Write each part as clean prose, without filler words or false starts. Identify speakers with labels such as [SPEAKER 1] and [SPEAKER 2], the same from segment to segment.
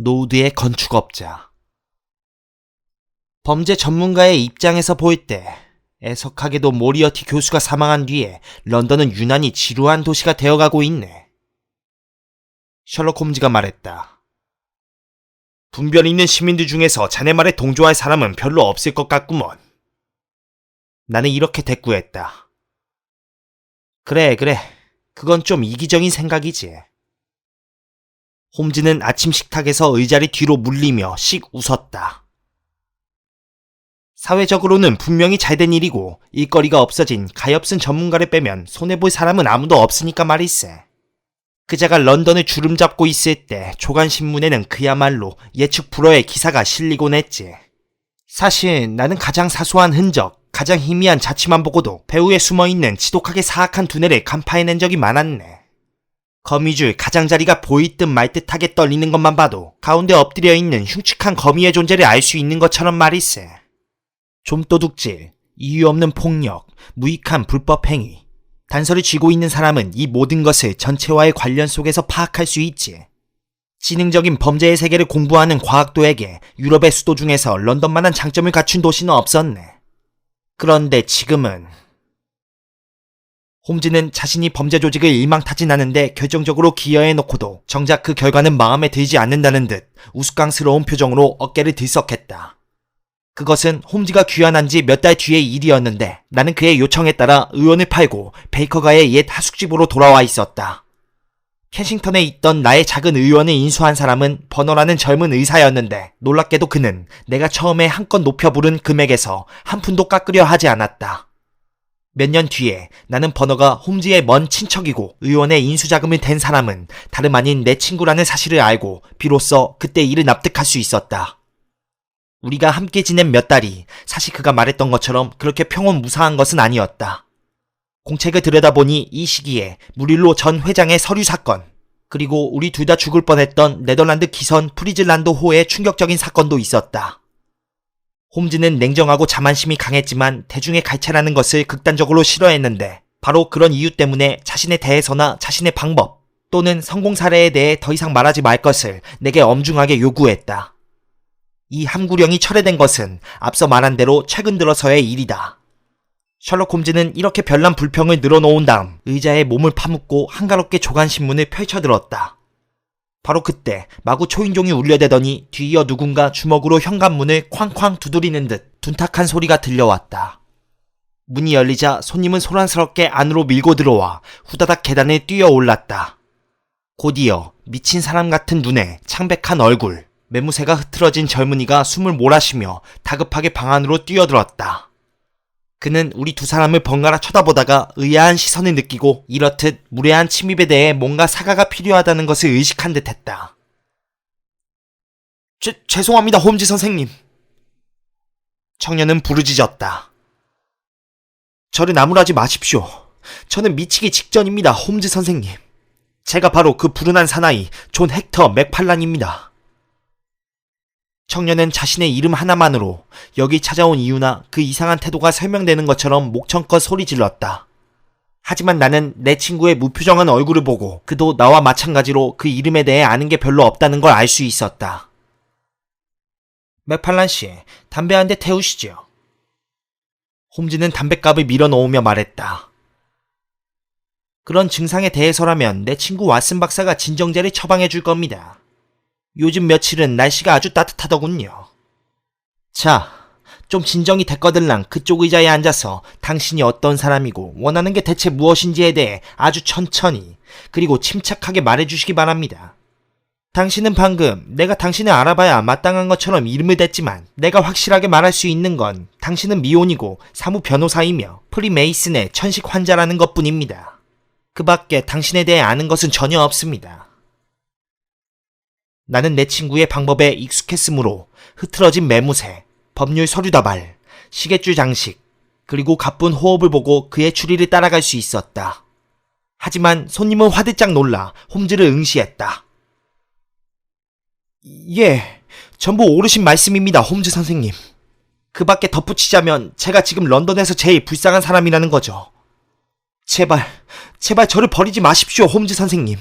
[SPEAKER 1] 노드의 건축업자. 범죄 전문가의 입장에서 볼 때 애석하게도 모리어티 교수가 사망한 뒤에 런던은 유난히 지루한 도시가 되어가고 있네. 셜록 홈즈가 말했다. 분별 있는 시민들 중에서 자네 말에 동조할 사람은 별로 없을 것 같구먼. 나는 이렇게 대꾸했다. 그래. 그건 좀 이기적인 생각이지. 홈즈는 아침 식탁에서 의자를 뒤로 물리며 씩 웃었다. 사회적으로는 분명히 잘된 일이고 일거리가 없어진 가엾은 전문가를 빼면 손해볼 사람은 아무도 없으니까 말일세. 그자가 런던을 주름잡고 있을 때 조간신문에는 그야말로 예측 불허의 기사가 실리곤 했지. 사실 나는 가장 사소한 흔적, 가장 희미한 자취만 보고도 배후에 숨어있는 지독하게 사악한 두뇌를 간파해낸 적이 많았네. 거미줄 가장자리가 보일 듯 말 듯하게 떨리는 것만 봐도 가운데 엎드려 있는 흉측한 거미의 존재를 알 수 있는 것처럼 말일세. 좀도둑질, 이유 없는 폭력, 무익한 불법 행위. 단서를 쥐고 있는 사람은 이 모든 것을 전체와의 관련 속에서 파악할 수 있지. 지능적인 범죄의 세계를 공부하는 과학도에게 유럽의 수도 중에서 런던만한 장점을 갖춘 도시는 없었네. 그런데 지금은 홈즈는 자신이 범죄 조직을 일망타진하는데 결정적으로 기여해놓고도 정작 그 결과는 마음에 들지 않는다는 듯 우스꽝스러운 표정으로 어깨를 들썩했다. 그것은 홈즈가 귀환한 지 몇 달 뒤의 일이었는데 나는 그의 요청에 따라 의원을 팔고 베이커가의 옛 하숙집으로 돌아와 있었다. 캐싱턴에 있던 나의 작은 의원을 인수한 사람은 버너라는 젊은 의사였는데 놀랍게도 그는 내가 처음에 한껏 높여 부른 금액에서 한 푼도 깎으려 하지 않았다. 몇 년 뒤에 나는 버너가 홈즈의 먼 친척이고 의원의 인수자금을 댄 사람은 다름 아닌 내 친구라는 사실을 알고 비로소 그때 이를 납득할 수 있었다. 우리가 함께 지낸 몇 달이 사실 그가 말했던 것처럼 그렇게 평온무사한 것은 아니었다. 공책을 들여다보니 이 시기에 무릴로 전 회장의 서류 사건, 그리고 우리 둘 다 죽을 뻔했던 네덜란드 기선 프리즐란드 호의 충격적인 사건도 있었다. 홈즈는 냉정하고 자만심이 강했지만 대중의 갈채라는 것을 극단적으로 싫어했는데 바로 그런 이유 때문에 자신에 대해서나 자신의 방법 또는 성공 사례에 대해 더 이상 말하지 말 것을 내게 엄중하게 요구했다. 이 함구령이 철회된 것은 앞서 말한 대로 최근 들어서의 일이다. 셜록 홈즈는 이렇게 별난 불평을 늘어놓은 다음 의자에 몸을 파묻고 한가롭게 조간신문을 펼쳐들었다. 바로 그때 마구 초인종이 울려대더니 뒤이어 누군가 주먹으로 현관문을 쾅쾅 두드리는 듯 둔탁한 소리가 들려왔다. 문이 열리자 손님은 소란스럽게 안으로 밀고 들어와 후다닥 계단을 뛰어 올랐다. 곧이어 미친 사람 같은 눈에 창백한 얼굴, 매무새가 흐트러진 젊은이가 숨을 몰아쉬며 다급하게 방 안으로 뛰어들었다. 그는 우리 두 사람을 번갈아 쳐다보다가 의아한 시선을 느끼고 이렇듯 무례한 침입에 대해 뭔가 사과가 필요하다는 것을 의식한 듯했다. 죄송합니다, 홈즈 선생님. 청년은 부르짖었다. 저를 나무라지 마십시오. 저는 미치기 직전입니다, 홈즈 선생님. 제가 바로 그 불운한 사나이 존 헥터 맥팔란입니다. 청년은 자신의 이름 하나만으로 여기 찾아온 이유나 그 이상한 태도가 설명되는 것처럼 목청껏 소리 질렀다. 하지만 나는 내 친구의 무표정한 얼굴을 보고 그도 나와 마찬가지로 그 이름에 대해 아는 게 별로 없다는 걸 알 수 있었다. 맥팔란 씨, 담배 한 대 태우시죠. 홈즈는 담뱃갑을 밀어놓으며 말했다. 그런 증상에 대해서라면 내 친구 왓슨 박사가 진정제를 처방해 줄 겁니다. 요즘 며칠은 날씨가 아주 따뜻하더군요. 자, 좀 진정이 됐거들랑 그쪽 의자에 앉아서 당신이 어떤 사람이고 원하는 게 대체 무엇인지에 대해 아주 천천히 그리고 침착하게 말해주시기 바랍니다. 당신은 방금 내가 당신을 알아봐야 마땅한 것처럼 이름을 댔지만 내가 확실하게 말할 수 있는 건 당신은 미혼이고 사무 변호사이며 프리메이슨의 천식 환자라는 것뿐입니다. 그 밖에 당신에 대해 아는 것은 전혀 없습니다. 나는 내 친구의 방법에 익숙했으므로 흐트러진 매무새, 법률 서류 다발, 시계줄 장식, 그리고 가쁜 호흡을 보고 그의 추리를 따라갈 수 있었다. 하지만 손님은 화들짝 놀라 홈즈를 응시했다. 예, 전부 옳으신 말씀입니다, 홈즈 선생님. 그 밖에 덧붙이자면 제가 지금 런던에서 제일 불쌍한 사람이라는 거죠. 제발 저를 버리지 마십시오, 홈즈 선생님.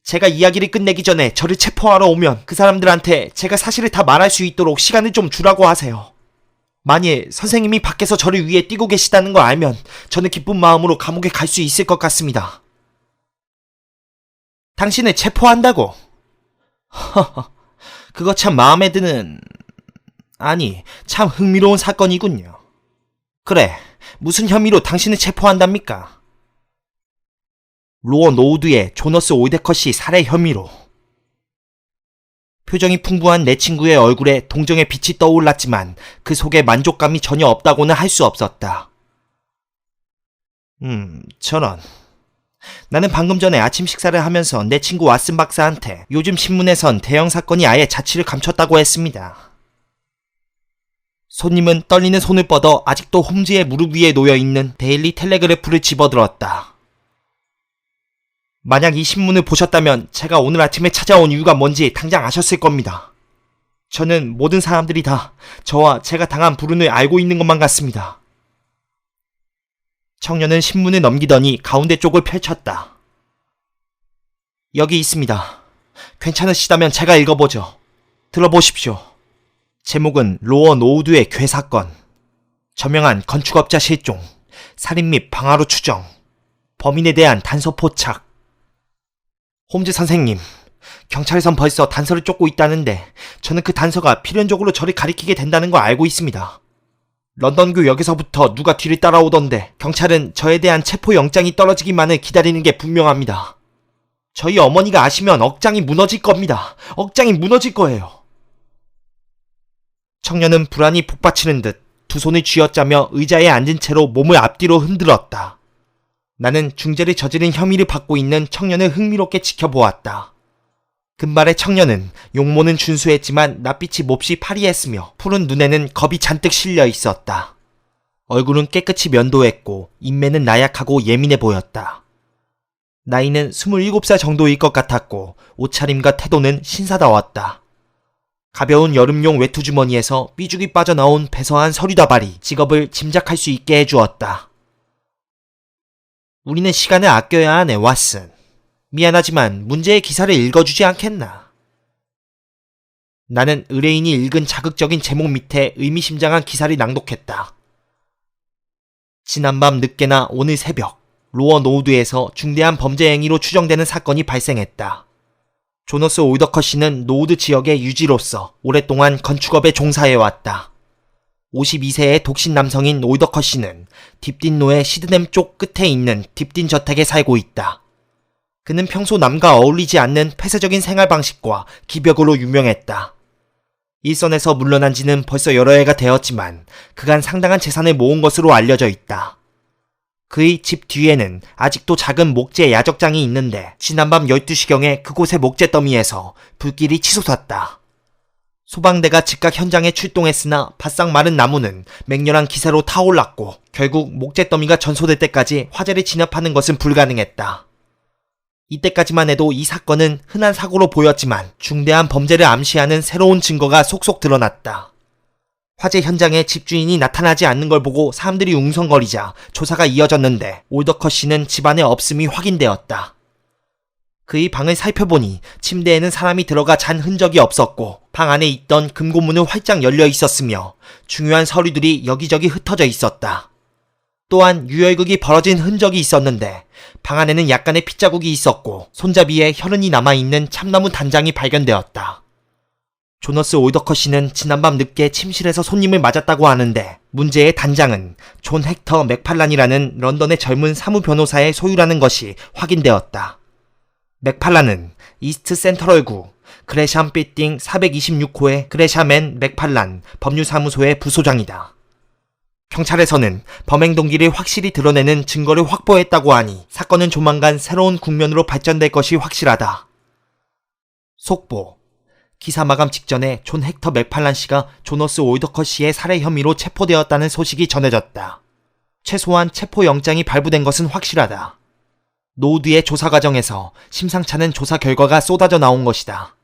[SPEAKER 1] 제가 이야기를 끝내기 전에 저를 체포하러 오면 그 사람들한테 제가 사실을 다 말할 수 있도록 시간을 좀 주라고 하세요. 만일 선생님이 밖에서 저를 위해 뛰고 계시다는 걸 알면 저는 기쁜 마음으로 감옥에 갈 수 있을 것 같습니다. 당신을 체포한다고? 허허, 그거 참 마음에 드는... 아니, 참 흥미로운 사건이군요. 그래, 무슨 혐의로 당신을 체포한답니까? 로어 노우드의 조너스 오이데컷이 살해 혐의로. 표정이 풍부한 내 친구의 얼굴에 동정의 빛이 떠올랐지만 그 속에 만족감이 전혀 없다고는 할 수 없었다. 저런. 나는 방금 전에 아침 식사를 하면서 내 친구 왓슨 박사한테 요즘 신문에선 대형 사건이 아예 자취를 감췄다고 했습니다. 손님은 떨리는 손을 뻗어 아직도 홈즈의 무릎 위에 놓여있는 데일리 텔레그래프를 집어들었다. 만약 이 신문을 보셨다면 제가 오늘 아침에 찾아온 이유가 뭔지 당장 아셨을 겁니다. 저는 모든 사람들이 다 저와 제가 당한 불운을 알고 있는 것만 같습니다. 청년은 신문을 넘기더니 가운데 쪽을 펼쳤다. 여기 있습니다. 괜찮으시다면 제가 읽어보죠. 들어보십시오. 제목은 로어 노우드의 괴사건. 저명한 건축업자 실종, 살인 및 방화로 추정, 범인에 대한 단서 포착. 홈즈 선생님, 경찰에선 벌써 단서를 쫓고 있다는데 저는 그 단서가 필연적으로 저를 가리키게 된다는 걸 알고 있습니다. 런던교 역에서부터 누가 뒤를 따라오던데 경찰은 저에 대한 체포 영장이 떨어지기만을 기다리는 게 분명합니다. 저희 어머니가 아시면 억장이 무너질 겁니다. 억장이 무너질 거예요. 청년은 불안이 복받치는 듯 두 손을 쥐어짜며 의자에 앉은 채로 몸을 앞뒤로 흔들었다. 나는 중죄를 저지른 혐의를 받고 있는 청년을 흥미롭게 지켜보았다. 금발의 청년은 용모는 준수했지만 낯빛이 몹시 파리했으며 푸른 눈에는 겁이 잔뜩 실려 있었다. 얼굴은 깨끗이 면도했고 인매는 나약하고 예민해 보였다. 나이는 27살 정도일 것 같았고 옷차림과 태도는 신사다웠다. 가벼운 여름용 외투주머니에서 삐죽이 빠져나온 배서한 서류다발이 직업을 짐작할 수 있게 해주었다. 우리는 시간을 아껴야 하네, 왓슨. 미안하지만 문제의 기사를 읽어주지 않겠나? 나는 의뢰인이 읽은 자극적인 제목 밑에 의미심장한 기사를 낭독했다. 지난밤 늦게나 오늘 새벽, 로어 노우드에서 중대한 범죄 행위로 추정되는 사건이 발생했다. 조너스 오이더컷 씨는 노우드 지역의 유지로서 오랫동안 건축업에 종사해왔다. 52세의 독신 남성인 오이더컷 씨는 딥딘로의 시드넴 쪽 끝에 있는 딥딘 저택에 살고 있다. 그는 평소 남과 어울리지 않는 폐쇄적인 생활 방식과 기벽으로 유명했다. 일선에서 물러난 지는 벌써 여러 해가 되었지만 그간 상당한 재산을 모은 것으로 알려져 있다. 그의 집 뒤에는 아직도 작은 목재 야적장이 있는데 지난밤 12시경에 그곳의 목재 더미에서 불길이 치솟았다. 소방대가 즉각 현장에 출동했으나 바싹 마른 나무는 맹렬한 기세로 타올랐고 결국 목재 더미가 전소될 때까지 화재를 진압하는 것은 불가능했다. 이때까지만 해도 이 사건은 흔한 사고로 보였지만 중대한 범죄를 암시하는 새로운 증거가 속속 드러났다. 화재 현장에 집주인이 나타나지 않는 걸 보고 사람들이 웅성거리자 조사가 이어졌는데 올더컷 씨는 집안에 없음이 확인되었다. 그의 방을 살펴보니 침대에는 사람이 들어가 잔 흔적이 없었고 방 안에 있던 금고문은 활짝 열려 있었으며 중요한 서류들이 여기저기 흩어져 있었다. 또한 유혈극이 벌어진 흔적이 있었는데 방 안에는 약간의 핏자국이 있었고 손잡이에 혈흔이 남아있는 참나무 단장이 발견되었다. 조너스 올더컷 씨는 지난밤 늦게 침실에서 손님을 맞았다고 하는데 문제의 단장은 존 헥터 맥팔란이라는 런던의 젊은 사무 변호사의 소유라는 것이 확인되었다. 맥팔란은 이스트 센트럴구 그레샴 빌딩 426호의 그레샴 앤 맥팔란 법률사무소의 부소장이다. 경찰에서는 범행 동기를 확실히 드러내는 증거를 확보했다고 하니 사건은 조만간 새로운 국면으로 발전될 것이 확실하다. 속보. 기사 마감 직전에 존 헥터 맥팔란 씨가 조너스 올더컷 씨의 살해 혐의로 체포되었다는 소식이 전해졌다. 최소한 체포 영장이 발부된 것은 확실하다. 노우드의 조사 과정에서 심상찮은 조사 결과가 쏟아져 나온 것이다.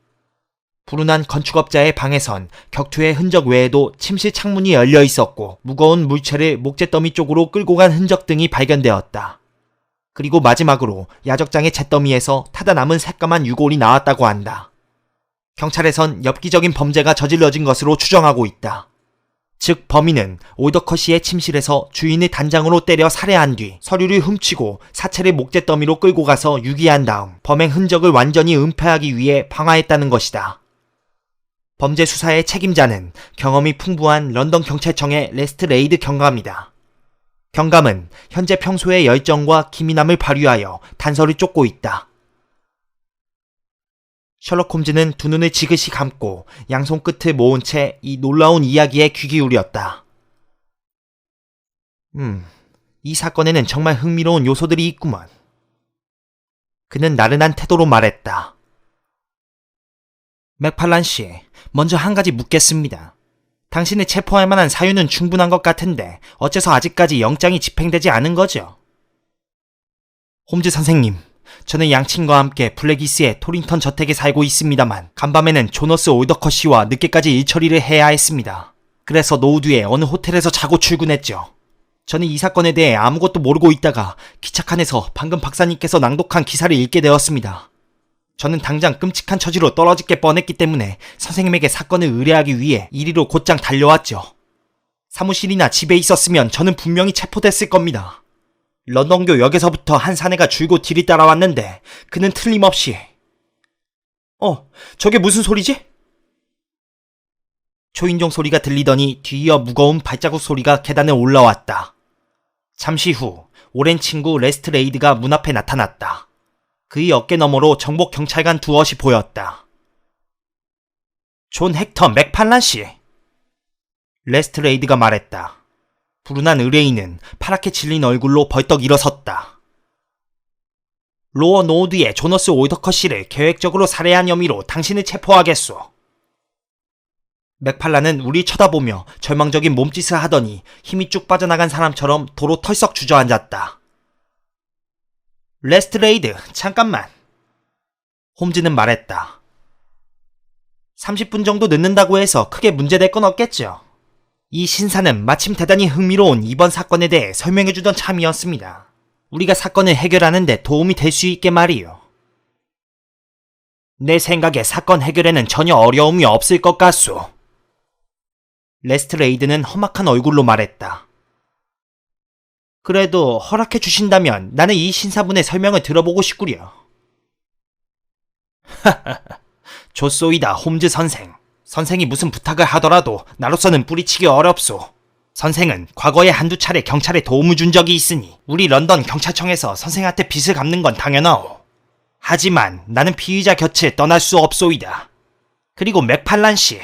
[SPEAKER 1] 불운한 건축업자의 방에선 격투의 흔적 외에도 침실 창문이 열려 있었고 무거운 물체를 목재 더미 쪽으로 끌고 간 흔적 등이 발견되었다. 그리고 마지막으로 야적장의 잿더미에서 타다 남은 새까만 유골이 나왔다고 한다. 경찰에선 엽기적인 범죄가 저질러진 것으로 추정하고 있다. 즉 범인은 오이더커 씨의 침실에서 주인을 단장으로 때려 살해한 뒤 서류를 훔치고 사체를 목재 더미로 끌고 가서 유기한 다음 범행 흔적을 완전히 은폐하기 위해 방화했다는 것이다. 범죄 수사의 책임자는 경험이 풍부한 런던 경찰청의 레스트 레이드 경감이다. 경감은 현재 평소의 열정과 기민함을 발휘하여 단서를 쫓고 있다. 셜록 홈즈는 두 눈을 지그시 감고 양손 끝을 모은 채 이 놀라운 이야기에 귀 기울였다. 이 사건에는 정말 흥미로운 요소들이 있구먼. 그는 나른한 태도로 말했다. 맥팔란 씨, 먼저 한 가지 묻겠습니다. 당신을 체포할 만한 사유는 충분한 것 같은데 어째서 아직까지 영장이 집행되지 않은 거죠? 홈즈 선생님, 저는 양친과 함께 블랙이스의 토링턴 저택에 살고 있습니다만 간밤에는 조너스 오이더커 씨와 늦게까지 일처리를 해야 했습니다. 그래서 노후 뒤에 어느 호텔에서 자고 출근했죠. 저는 이 사건에 대해 아무것도 모르고 있다가 기차칸에서 방금 박사님께서 낭독한 기사를 읽게 되었습니다. 저는 당장 끔찍한 처지로 떨어질 게 뻔했기 때문에 선생님에게 사건을 의뢰하기 위해 이리로 곧장 달려왔죠. 사무실이나 집에 있었으면 저는 분명히 체포됐을 겁니다. 런던교 역에서부터 한 사내가 줄곧 뒤를 따라왔는데 그는 틀림없이 저게 무슨 소리지? 초인종 소리가 들리더니 뒤이어 무거운 발자국 소리가 계단에 올라왔다. 잠시 후 오랜 친구 레스트 레이드가 문 앞에 나타났다. 그의 어깨 너머로 정복 경찰관 두엇이 보였다. 존 헥터 맥팔란 씨. 레스트 레이드가 말했다. 불운한 의뢰인은 파랗게 질린 얼굴로 벌떡 일어섰다. 로어 노드의 조너스 오이더커 씨를 계획적으로 살해한 혐의로 당신을 체포하겠소. 맥팔란은 우리 쳐다보며 절망적인 몸짓을 하더니 힘이 쭉 빠져나간 사람처럼 도로 털썩 주저앉았다. 레스트 레이드, 잠깐만. 홈즈는 말했다. 30분 정도 늦는다고 해서 크게 문제될 건 없겠죠. 이 신사는 마침 대단히 흥미로운 이번 사건에 대해 설명해주던 참이었습니다. 우리가 사건을 해결하는 데 도움이 될 수 있게 말이요. 내 생각에 사건 해결에는 전혀 어려움이 없을 것 같소. 레스트 레이드는 험악한 얼굴로 말했다. 그래도 허락해 주신다면 나는 이 신사분의 설명을 들어보고 싶구려. 하하하, 좋소이다 홈즈 선생. 선생이 무슨 부탁을 하더라도 나로서는 뿌리치기 어렵소. 선생은 과거에 한두 차례 경찰에 도움을 준 적이 있으니 우리 런던 경찰청에서 선생한테 빚을 갚는 건 당연하오. 하지만 나는 피의자 곁을 떠날 수 없소이다. 그리고 맥팔란 씨,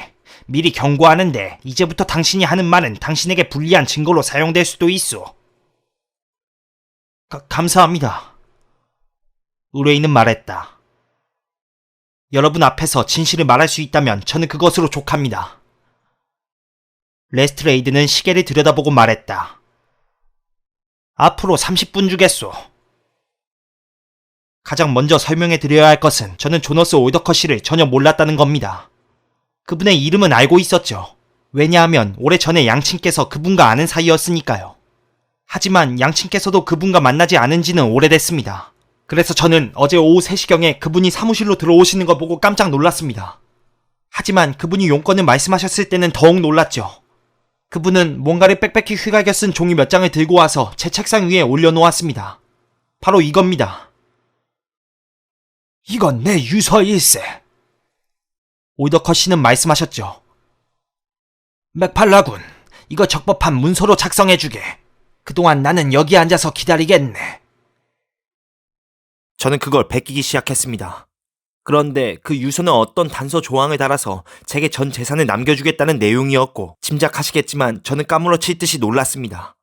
[SPEAKER 1] 미리 경고하는데 이제부터 당신이 하는 말은 당신에게 불리한 증거로 사용될 수도 있소. 감사합니다. 의뢰인은 말했다. 여러분 앞에서 진실을 말할 수 있다면 저는 그것으로 족합니다. 레스트 레이드는 시계를 들여다보고 말했다. 앞으로 30분 주겠소. 가장 먼저 설명해 드려야 할 것은 저는 조너스 오이더커 씨를 전혀 몰랐다는 겁니다. 그분의 이름은 알고 있었죠. 왜냐하면 오래전에 양친께서 그분과 아는 사이였으니까요. 하지만 양친께서도 그분과 만나지 않은 지는 오래됐습니다. 그래서 저는 어제 오후 3시경에 그분이 사무실로 들어오시는 거 보고 깜짝 놀랐습니다. 하지만 그분이 용건을 말씀하셨을 때는 더욱 놀랐죠. 그분은 뭔가를 빽빽히 휘갈겨 쓴 종이 몇 장을 들고 와서 제 책상 위에 올려놓았습니다. 바로 이겁니다. 이건 내 유서일세. 오이더커 씨는 말씀하셨죠. 맥팔라군, 이거 적법한 문서로 작성해주게. 그동안 나는 여기 앉아서 기다리겠네. 저는 그걸 베끼기 시작했습니다. 그런데 그 유서는 어떤 단서 조항을 달아서 제게 전 재산을 남겨주겠다는 내용이었고 짐작하시겠지만 저는 까무러칠 듯이 놀랐습니다.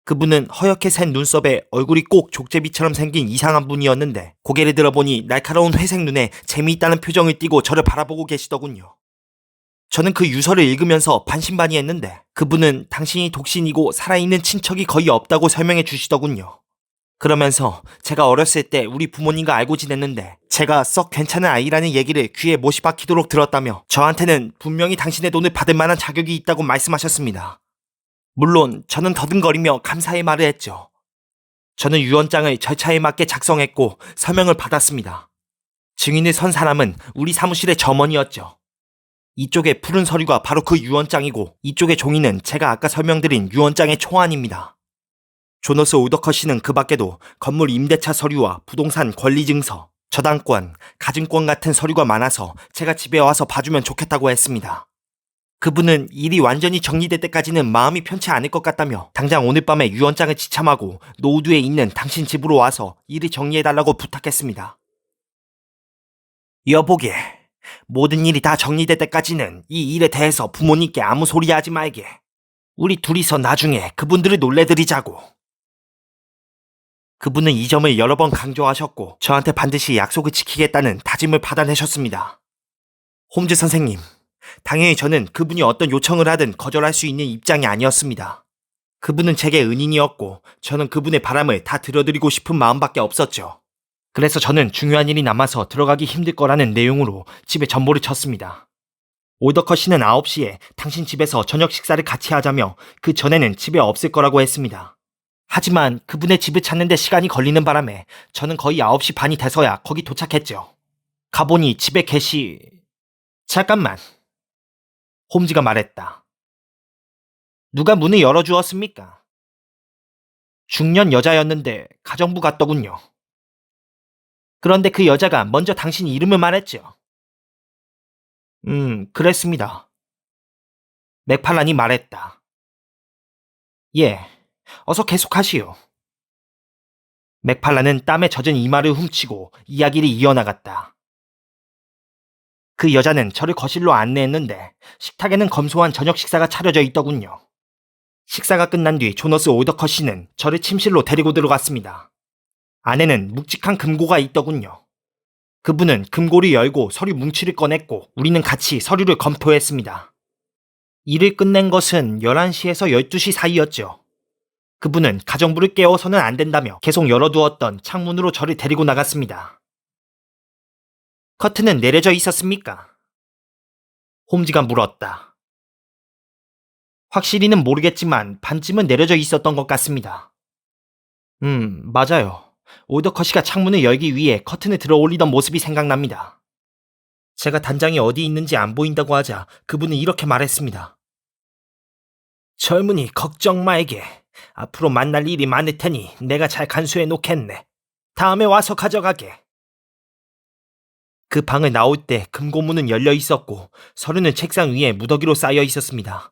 [SPEAKER 1] 그분은 허옇게 샌 눈썹에 얼굴이 꼭 족제비처럼 생긴 이상한 분이었는데 고개를 들어보니 날카로운 회색 눈에 재미있다는 표정을 띠고 저를 바라보고 계시더군요. 저는 그 유서를 읽으면서 반신반의했는데 그분은 당신이 독신이고 살아있는 친척이 거의 없다고 설명해 주시더군요. 그러면서 제가 어렸을 때 우리 부모님과 알고 지냈는데 제가 썩 괜찮은 아이라는 얘기를 귀에 못이 박히도록 들었다며 저한테는 분명히 당신의 돈을 받을 만한 자격이 있다고 말씀하셨습니다. 물론 저는 더듬거리며 감사의 말을 했죠. 저는 유언장을 절차에 맞게 작성했고 서명을 받았습니다. 증인을 선 사람은 우리 사무실의 점원이었죠. 이쪽에 푸른 서류가 바로 그 유언장이고 이쪽의 종이는 제가 아까 설명드린 유언장의 초안입니다. 조너스 오더컷 씨는 그 밖에도 건물 임대차 서류와 부동산 권리증서, 저당권, 가증권 같은 서류가 많아서 제가 집에 와서 봐주면 좋겠다고 했습니다. 그분은 일이 완전히 정리될 때까지는 마음이 편치 않을 것 같다며 당장 오늘 밤에 유언장을 지참하고 노우드에 있는 당신 집으로 와서 일을 정리해달라고 부탁했습니다. 여보게, 모든 일이 다 정리될 때까지는 이 일에 대해서 부모님께 아무 소리 하지 말게. 우리 둘이서 나중에 그분들을 놀래드리자고. 그분은 이 점을 여러 번 강조하셨고 저한테 반드시 약속을 지키겠다는 다짐을 받아내셨습니다. 홈즈 선생님, 당연히 저는 그분이 어떤 요청을 하든 거절할 수 있는 입장이 아니었습니다. 그분은 제게 은인이었고 저는 그분의 바람을 다 들어드리고 싶은 마음밖에 없었죠. 그래서 저는 중요한 일이 남아서 들어가기 힘들 거라는 내용으로 집에 전보를 쳤습니다. 오더컷 씨는 9시에 당신 집에서 저녁 식사를 같이 하자며 그 전에는 집에 없을 거라고 했습니다. 하지만 그분의 집을 찾는데 시간이 걸리는 바람에 저는 거의 9시 반이 돼서야 거기 도착했죠. 가보니 집에 잠깐만. 홈즈가 말했다. 누가 문을 열어주었습니까? 중년 여자였는데 가정부 같더군요. 그런데 그 여자가 먼저 당신 이름을 말했죠. 그랬습니다. 맥팔란이 말했다. 예, 어서 계속하시오. 맥팔란은 땀에 젖은 이마를 훔치고 이야기를 이어나갔다. 그 여자는 저를 거실로 안내했는데 식탁에는 검소한 저녁 식사가 차려져 있더군요. 식사가 끝난 뒤 조너스 오더컷 씨는 저를 침실로 데리고 들어갔습니다. 안에는 묵직한 금고가 있더군요. 그분은 금고를 열고 서류 뭉치를 꺼냈고 우리는 같이 서류를 검토했습니다. 일을 끝낸 것은 11시에서 12시 사이였죠. 그분은 가정부를 깨워서는 안 된다며 계속 열어두었던 창문으로 저를 데리고 나갔습니다. 커튼은 내려져 있었습니까? 홈즈가 물었다. 확실히는 모르겠지만 반쯤은 내려져 있었던 것 같습니다. 맞아요. 오더컷이가 창문을 열기 위해 커튼을 들어 올리던 모습이 생각납니다. 제가 단장이 어디 있는지 안 보인다고 하자 그분은 이렇게 말했습니다. 젊은이 걱정 말게. 앞으로 만날 일이 많을 테니 내가 잘 간수해 놓겠네. 다음에 와서 가져가게. 그 방을 나올 때 금고문은 열려 있었고 서류는 책상 위에 무더기로 쌓여 있었습니다.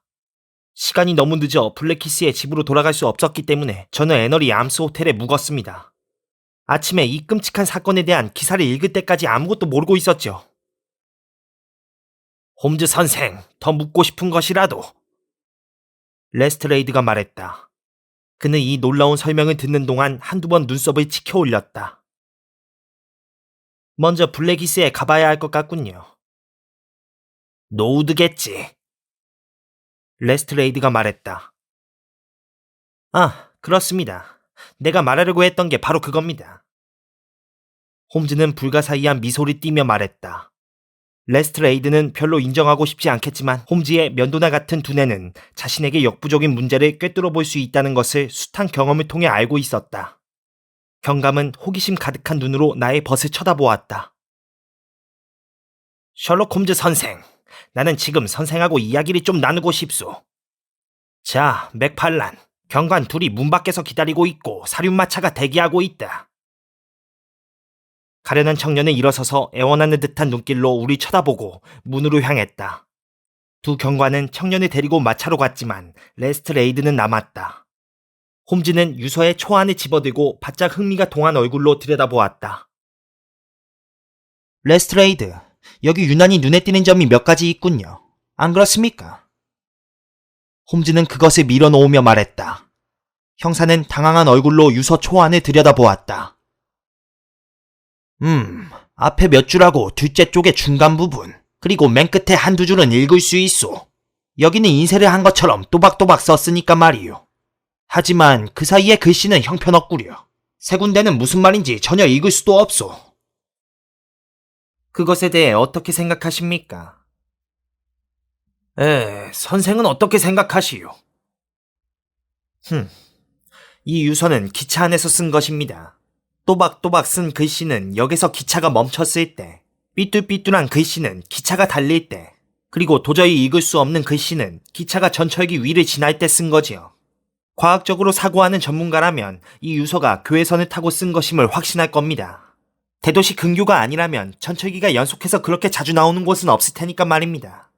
[SPEAKER 1] 시간이 너무 늦어 블랙키스의 집으로 돌아갈 수 없었기 때문에 저는 애너리 암스 호텔에 묵었습니다. 아침에 이 끔찍한 사건에 대한 기사를 읽을 때까지 아무것도 모르고 있었죠. 홈즈 선생, 더 묻고 싶은 것이라도. 레스트레이드가 말했다. 그는 이 놀라운 설명을 듣는 동안 한두 번 눈썹을 치켜 올렸다. 먼저 블랙키스에 가봐야 할 것 같군요. 노우드겠지. 레스트레이드가 말했다. 아, 그렇습니다. 내가 말하려고 했던 게 바로 그겁니다. 홈즈는 불가사의한 미소를 띠며 말했다. 레스트레이드는 별로 인정하고 싶지 않겠지만 홈즈의 면도나 같은 두뇌는 자신에게 역부족인 문제를 꿰뚫어 볼 수 있다는 것을 숱한 경험을 통해 알고 있었다. 경감은 호기심 가득한 눈으로 나의 벗을 쳐다보았다. 셜록 홈즈 선생, 나는 지금 선생하고 이야기를 좀 나누고 싶소. 자, 맥팔란, 경관 둘이 문 밖에서 기다리고 있고 사륜마차가 대기하고 있다. 가련한 청년은 일어서서 애원하는 듯한 눈길로 우리 쳐다보고 문으로 향했다. 두 경관은 청년을 데리고 마차로 갔지만 레스트레이드는 남았다. 홈즈는 유서의 초안을 집어들고 바짝 흥미가 동한 얼굴로 들여다보았다. 레스트레이드, 여기 유난히 눈에 띄는 점이 몇 가지 있군요. 안 그렇습니까? 홈즈는 그것을 밀어놓으며 말했다. 형사는 당황한 얼굴로 유서 초안을 들여다보았다. 앞에 몇 줄하고 둘째 쪽의 중간 부분, 그리고 맨 끝에 한두 줄은 읽을 수 있소. 여기는 인쇄를 한 것처럼 또박또박 썼으니까 말이요. 하지만 그 사이에 글씨는 형편없구려. 세 군데는 무슨 말인지 전혀 읽을 수도 없소. 그것에 대해 어떻게 생각하십니까? 선생은 어떻게 생각하시오? 이 유서는 기차 안에서 쓴 것입니다. 또박또박 쓴 글씨는 역에서 기차가 멈췄을 때, 삐뚤삐뚤한 글씨는 기차가 달릴 때, 그리고 도저히 읽을 수 없는 글씨는 기차가 전철기 위를 지날 때 쓴 거지요. 과학적으로 사고하는 전문가라면 이 유서가 교회선을 타고 쓴 것임을 확신할 겁니다. 대도시 근교가 아니라면 전철기가 연속해서 그렇게 자주 나오는 곳은 없을 테니까 말입니다.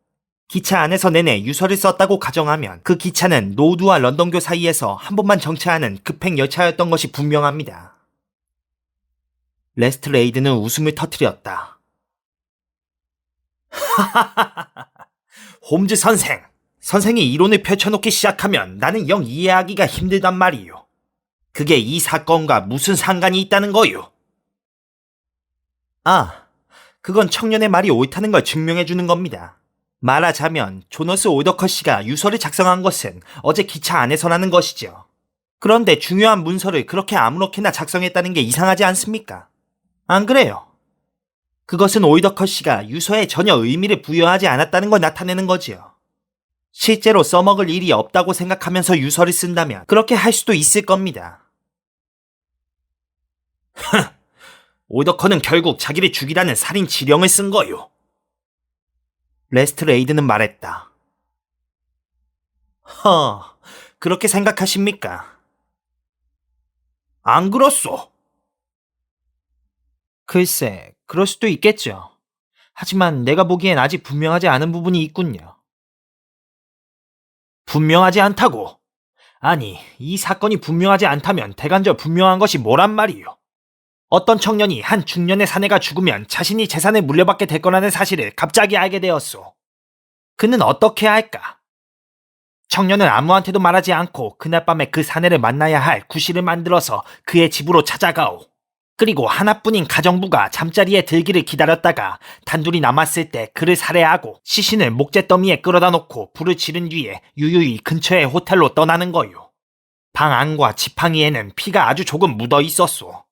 [SPEAKER 1] 기차 안에서 내내 유서를 썼다고 가정하면 그 기차는 노드와 런던교 사이에서 한 번만 정차하는 급행 열차였던 것이 분명합니다. 레스트레이드는 웃음을 터뜨렸다. 홈즈 선생! 선생이 이론을 펼쳐놓기 시작하면 나는 영 이해하기가 힘들단 말이요. 그게 이 사건과 무슨 상관이 있다는 거요? 아, 그건 청년의 말이 옳다는 걸 증명해주는 겁니다. 말하자면 조너스 올더컷 씨가 유서를 작성한 것은 어제 기차 안에서라는 것이죠. 그런데 중요한 문서를 그렇게 아무렇게나 작성했다는 게 이상하지 않습니까? 안 그래요? 그것은 올더컷 씨가 유서에 전혀 의미를 부여하지 않았다는 걸 나타내는 거지요. 실제로 써먹을 일이 없다고 생각하면서 유서를 쓴다면 그렇게 할 수도 있을 겁니다. 올더컷은 결국 자기를 죽이라는 살인 지령을 쓴 거요. 레스트레이드는 말했다. 그렇게 생각하십니까? 안 그렇소. 글쎄, 그럴 수도 있겠죠. 하지만 내가 보기엔 아직 분명하지 않은 부분이 있군요. 분명하지 않다고? 아니, 이 사건이 분명하지 않다면 대간절 분명한 것이 뭐란 말이요? 어떤 청년이 한 중년의 사내가 죽으면 자신이 재산을 물려받게 될 거라는 사실을 갑자기 알게 되었소. 그는 어떻게 할까? 청년은 아무한테도 말하지 않고 그날 밤에 그 사내를 만나야 할 구실을 만들어서 그의 집으로 찾아가오. 그리고 하나뿐인 가정부가 잠자리에 들기를 기다렸다가 단둘이 남았을 때 그를 살해하고 시신을 목재더미에 끌어다 놓고 불을 지른 뒤에 유유히 근처의 호텔로 떠나는 거요. 방 안과 지팡이에는 피가 아주 조금 묻어 있었소.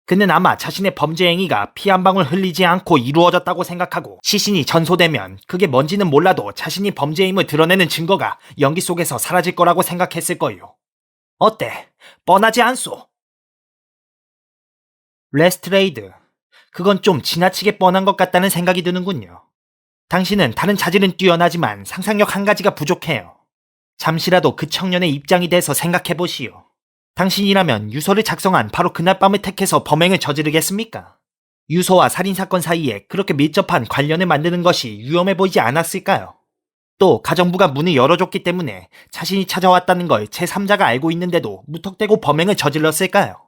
[SPEAKER 1] 그는 아마 자신의 범죄 행위가 피 한 방울 흘리지 않고 이루어졌다고 생각하고 시신이 전소되면 그게 뭔지는 몰라도 자신이 범죄임을 드러내는 증거가 연기 속에서 사라질 거라고 생각했을 거요. 어때? 뻔하지 않소? 레스트레이드, 그건 좀 지나치게 뻔한 것 같다는 생각이 드는군요. 당신은 다른 자질은 뛰어나지만 상상력 한 가지가 부족해요. 잠시라도 그 청년의 입장이 돼서 생각해보시오. 당신이라면 유서를 작성한 바로 그날 밤을 택해서 범행을 저지르겠습니까? 유서와 살인사건 사이에 그렇게 밀접한 관련을 만드는 것이 위험해 보이지 않았을까요? 또 가정부가 문을 열어줬기 때문에 자신이 찾아왔다는 걸 제3자가 알고 있는데도 무턱대고 범행을 저질렀을까요?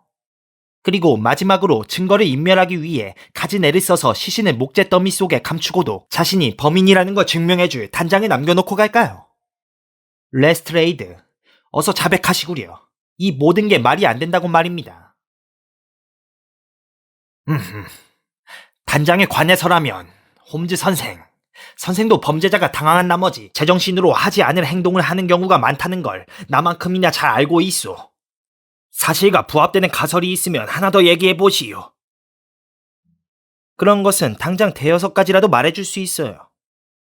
[SPEAKER 1] 그리고 마지막으로 증거를 인멸하기 위해 가진 애를 써서 시신을 목재더미 속에 감추고도 자신이 범인이라는 걸 증명해줄 단장을 남겨놓고 갈까요? 레스트레이드, 어서 자백하시구려. 이 모든 게 말이 안 된다고 말입니다. 단장에 관해서라면 홈즈 선생도 범죄자가 당황한 나머지 제정신으로 하지 않을 행동을 하는 경우가 많다는 걸 나만큼이나 잘 알고 있소. 사실과 부합되는 가설이 있으면 하나 더 얘기해 보시오. 그런 것은 당장 대여섯 가지라도 말해줄 수 있어요.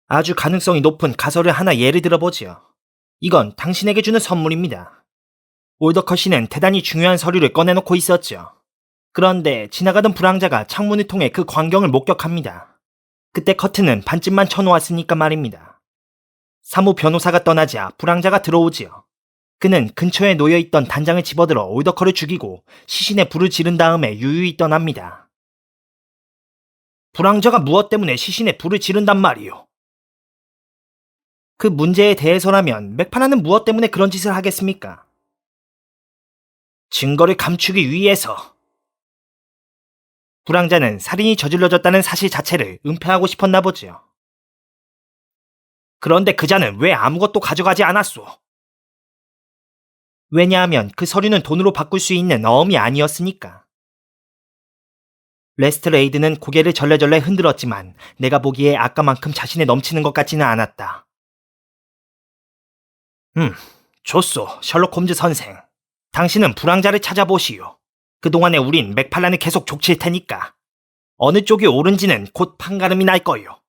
[SPEAKER 1] 아주 가능성이 높은 가설을 하나 예를 들어보지요. 이건 당신에게 주는 선물입니다. 올더컷 씨는 대단히 중요한 서류를 꺼내놓고 있었죠. 그런데 지나가던 불황자가 창문을 통해 그 광경을 목격합니다. 그때 커튼은 반쯤만 쳐놓았으니까 말입니다. 사무 변호사가 떠나자 불황자가 들어오지요. 그는 근처에 놓여있던 단장을 집어들어 올더컷을 죽이고 시신에 불을 지른 다음에 유유히 떠납니다. 불황자가 무엇 때문에 시신에 불을 지른단 말이오? 그 문제에 대해서라면 맥파나는 무엇 때문에 그런 짓을 하겠습니까? 증거를 감추기 위해서. 불황자는 살인이 저질러졌다는 사실 자체를 은폐하고 싶었나 보지요. 그런데 그자는 왜 아무것도 가져가지 않았소? 왜냐하면 그 서류는 돈으로 바꿀 수 있는 어음이 아니었으니까. 레스트레이드는 고개를 절레절레 흔들었지만 내가 보기에 아까만큼 자신에 넘치는 것 같지는 않았다. 좋소, 셜록 홈즈 선생. 당신은 불황자를 찾아보시오. 그동안에 우린 맥팔란을 계속 족칠 테니까. 어느 쪽이 옳은지는 곧 판가름이 날 거요.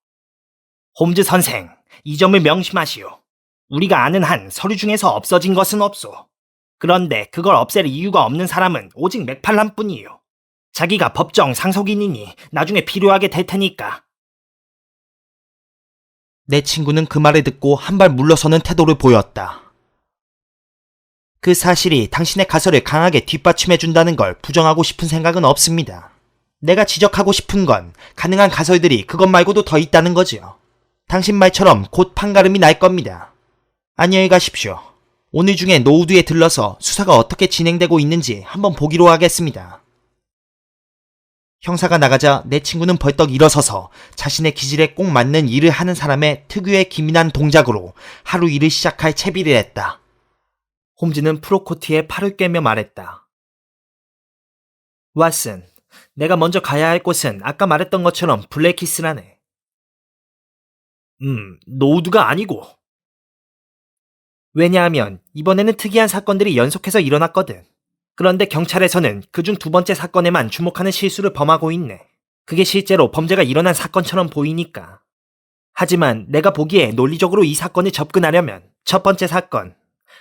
[SPEAKER 1] 홈즈 선생, 이 점을 명심하시오. 우리가 아는 한 서류 중에서 없어진 것은 없소.
[SPEAKER 2] 그런데 그걸 없앨 이유가 없는 사람은 오직 맥팔란뿐이요. 자기가 법정 상속인이니 나중에 필요하게 될 테니까.
[SPEAKER 1] 내 친구는 그 말을 듣고 한 발 물러서는 태도를 보였다. 그 사실이 당신의 가설을 강하게 뒷받침해준다는 걸 부정하고 싶은 생각은 없습니다. 내가 지적하고 싶은 건 가능한 가설들이 그것 말고도 더 있다는 거지요. 당신 말처럼 곧 판가름이 날 겁니다. 안녕히 가십시오. 오늘 중에 노우드에 들러서 수사가 어떻게 진행되고 있는지 한번 보기로 하겠습니다. 형사가 나가자 내 친구는 벌떡 일어서서 자신의 기질에 꼭 맞는 일을 하는 사람의 특유의 기민한 동작으로 하루 일을 시작할 채비를 했다.
[SPEAKER 2] 홈즈는 프로코트의 팔을 꿰며 말했다. 왓슨, 내가 먼저 가야 할 곳은 아까 말했던 것처럼 블랙키스라네. 노우드가 아니고. 왜냐하면 이번에는 특이한 사건들이 연속해서 일어났거든. 그런데 경찰에서는 그중 두 번째 사건에만 주목하는 실수를 범하고 있네. 그게 실제로 범죄가 일어난 사건처럼 보이니까. 하지만 내가 보기에 논리적으로 이 사건을 접근하려면 첫 번째 사건,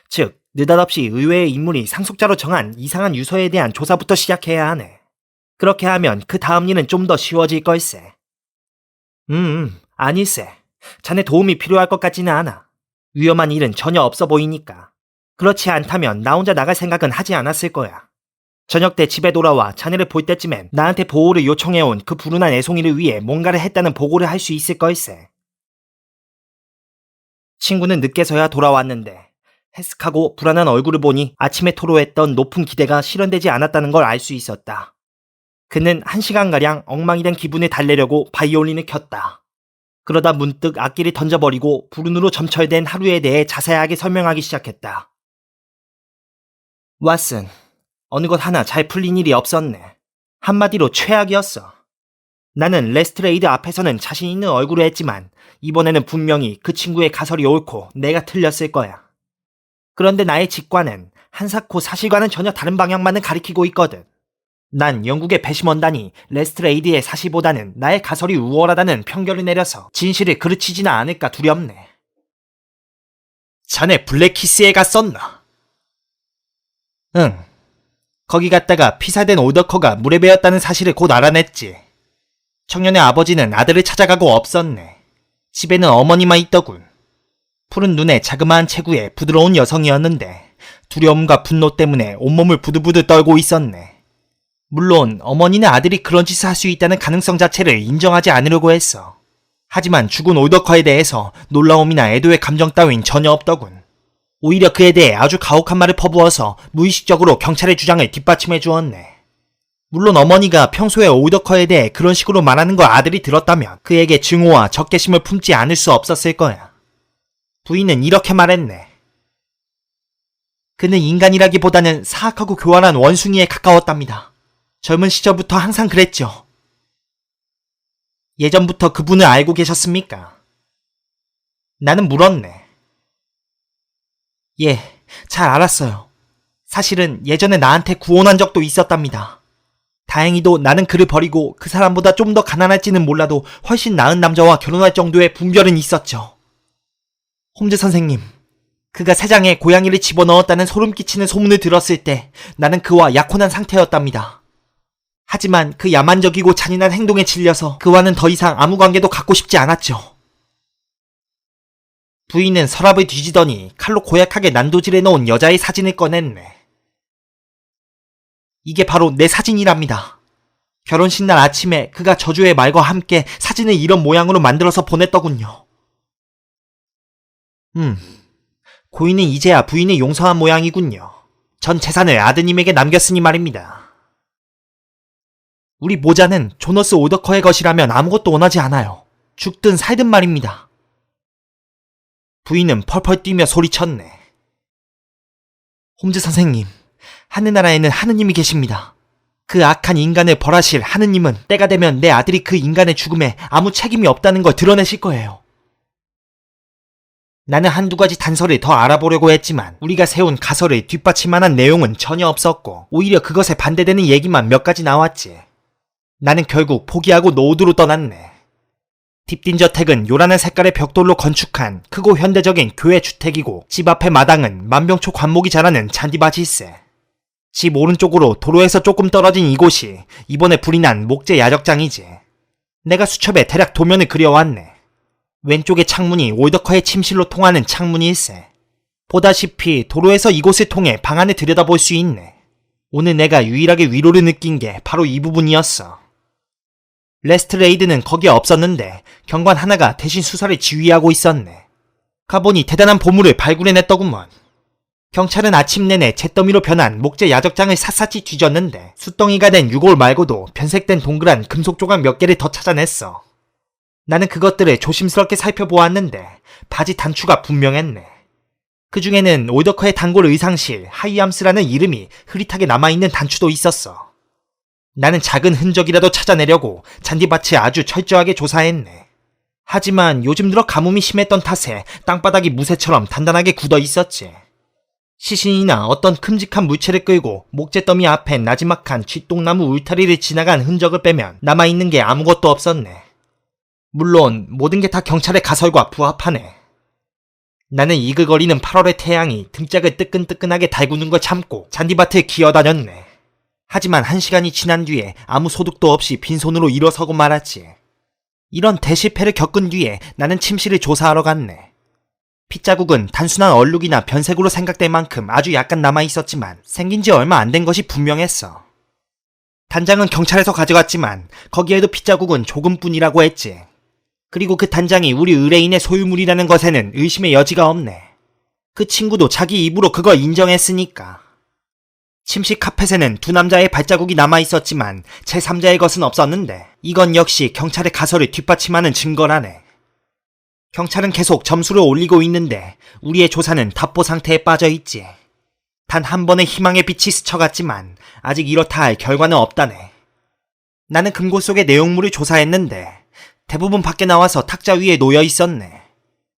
[SPEAKER 2] 즉 느닷없이 의외의 인물이 상속자로 정한 이상한 유서에 대한 조사부터 시작해야 하네. 그렇게 하면 그 다음 일은 좀 더 쉬워질 걸세. 아닐세. 자네 도움이 필요할 것 같지는 않아. 위험한 일은 전혀 없어 보이니까. 그렇지 않다면 나 혼자 나갈 생각은 하지 않았을 거야. 저녁 때 집에 돌아와 자네를 볼 때쯤엔 나한테 보호를 요청해온 그 불운한 애송이를 위해 뭔가를 했다는 보고를 할 수 있을 걸세. 친구는 늦게서야 돌아왔는데 해쓱하고 불안한 얼굴을 보니 아침에 토로했던 높은 기대가 실현되지 않았다는 걸 알 수 있었다. 그는 1시간가량 엉망이 된 기분을 달래려고 바이올린을 켰다. 그러다 문득 악기를 던져버리고 불운으로 점철된 하루에 대해 자세하게 설명하기 시작했다. 왓슨, 어느 것 하나 잘 풀린 일이 없었네. 한마디로 최악이었어. 나는 레스트레이드 앞에서는 자신 있는 얼굴을 했지만 이번에는 분명히 그 친구의 가설이 옳고 내가 틀렸을 거야. 그런데 나의 직관은 한사코 사실과는 전혀 다른 방향만을 가리키고 있거든. 난 영국의 배심원단이 레스트레이드의 사실보다는 나의 가설이 우월하다는 편견을 내려서 진실을 그르치지는 않을까 두렵네.
[SPEAKER 1] 자네 블랙키스에 갔었나? 응. 거기 갔다가 피살된 오더커가 물에 베었다는 사실을 곧 알아냈지. 청년의 아버지는 아들을 찾아가고 없었네. 집에는 어머니만 있더군. 푸른 눈에 자그마한 체구에 부드러운 여성이었는데 두려움과 분노 때문에 온몸을 부들부들 떨고 있었네. 물론 어머니는 아들이 그런 짓을 할 수 있다는 가능성 자체를 인정하지 않으려고 했어. 하지만 죽은 오더커에 대해서 놀라움이나 애도의 감정 따윈 전혀 없더군. 오히려 그에 대해 아주 가혹한 말을 퍼부어서 무의식적으로 경찰의 주장을 뒷받침해 주었네. 물론 어머니가 평소에 오더커에 대해 그런 식으로 말하는 걸 아들이 들었다면 그에게 증오와 적개심을 품지 않을 수 없었을 거야. 부인은 이렇게 말했네. 그는 인간이라기보다는 사악하고 교활한 원숭이에 가까웠답니다. 젊은 시절부터 항상 그랬죠. 예전부터 그분을 알고 계셨습니까? 나는 물었네. 예, 잘 알았어요. 사실은 예전에 나한테 구원한 적도 있었답니다. 다행히도 나는 그를 버리고 그 사람보다 좀 더 가난할지는 몰라도 훨씬 나은 남자와 결혼할 정도의 분별은 있었죠. 홈즈 선생님, 그가 새장에 고양이를 집어넣었다는 소름 끼치는 소문을 들었을 때 나는 그와 약혼한 상태였답니다. 하지만 그 야만적이고 잔인한 행동에 질려서 그와는 더 이상 아무 관계도 갖고 싶지 않았죠. 부인은 서랍을 뒤지더니 칼로 고약하게 난도질해 놓은 여자의 사진을 꺼냈네. 이게 바로 내 사진이랍니다. 결혼식 날 아침에 그가 저주의 말과 함께 사진을 이런 모양으로 만들어서 보냈더군요. 고인은 이제야 부인을 용서한 모양이군요. 전 재산을 아드님에게 남겼으니 말입니다. 우리 모자는 조너스 오더커의 것이라면 아무것도 원하지 않아요. 죽든 살든 말입니다. 부인은 펄펄 뛰며 소리쳤네. 홈즈 선생님, 하늘나라에는 하느님이 계십니다. 그 악한 인간을 벌하실 하느님은 때가 되면 내 아들이 그 인간의 죽음에 아무 책임이 없다는 걸 드러내실 거예요. 나는 한두 가지 단서를 더 알아보려고 했지만 우리가 세운 가설을 뒷받침만한 내용은 전혀 없었고 오히려 그것에 반대되는 얘기만 몇 가지 나왔지. 나는 결국 포기하고 노우드로 떠났네. 딥딘저택은 요란한 색깔의 벽돌로 건축한 크고 현대적인 교회 주택이고 집 앞의 마당은 만병초 관목이 자라는 잔디밭일세. 집 오른쪽으로 도로에서 조금 떨어진 이곳이 이번에 불이 난 목재 야적장이지. 내가 수첩에 대략 도면을 그려왔네. 왼쪽의 창문이 올더커의 침실로 통하는 창문일세. 보다시피 도로에서 이곳을 통해 방 안을 들여다볼 수 있네. 오늘 내가 유일하게 위로를 느낀 게 바로 이 부분이었어. 레스트레이드는 거기에 없었는데 경관 하나가 대신 수사를 지휘하고 있었네. 가보니 대단한 보물을 발굴해냈더구먼. 경찰은 아침 내내 잿더미로 변한 목재 야적장을 샅샅이 뒤졌는데 숫덩이가 된 유골 말고도 변색된 동그란 금속 조각 몇 개를 더 찾아냈어. 나는 그것들을 조심스럽게 살펴보았는데 바지 단추가 분명했네. 그 중에는 올더커의 단골 의상실 하이암스라는 이름이 흐릿하게 남아있는 단추도 있었어. 나는 작은 흔적이라도 찾아내려고 잔디밭을 아주 철저하게 조사했네. 하지만 요즘 들어 가뭄이 심했던 탓에 땅바닥이 무쇠처럼 단단하게 굳어 있었지. 시신이나 어떤 큼직한 물체를 끌고 목재더미 앞에 나지막한 쥐똥나무 울타리를 지나간 흔적을 빼면 남아있는 게 아무것도 없었네. 물론 모든 게 다 경찰의 가설과 부합하네. 나는 이글거리는 8월의 태양이 등짝을 뜨끈뜨끈하게 달구는 걸 참고 잔디밭을 기어다녔네. 하지만 1시간이 지난 뒤에 아무 소득도 없이 빈손으로 일어서고 말았지. 이런 대실패를 겪은 뒤에 나는 침실을 조사하러 갔네. 핏자국은 단순한 얼룩이나 변색으로 생각될 만큼 아주 약간 남아있었지만 생긴 지 얼마 안 된 것이 분명했어. 단장은 경찰에서 가져갔지만 거기에도 핏자국은 조금뿐이라고 했지. 그리고 그 단장이 우리 의뢰인의 소유물이라는 것에는 의심의 여지가 없네. 그 친구도 자기 입으로 그걸 인정했으니까. 침실 카펫에는 두 남자의 발자국이 남아있었지만 제3자의 것은 없었는데 이건 역시 경찰의 가설을 뒷받침하는 증거라네. 경찰은 계속 점수를 올리고 있는데 우리의 조사는 답보 상태에 빠져있지. 단 한 번의 희망의 빛이 스쳐갔지만 아직 이렇다 할 결과는 없다네. 나는 금고 속의 내용물을 조사했는데 대부분 밖에 나와서 탁자 위에 놓여 있었네.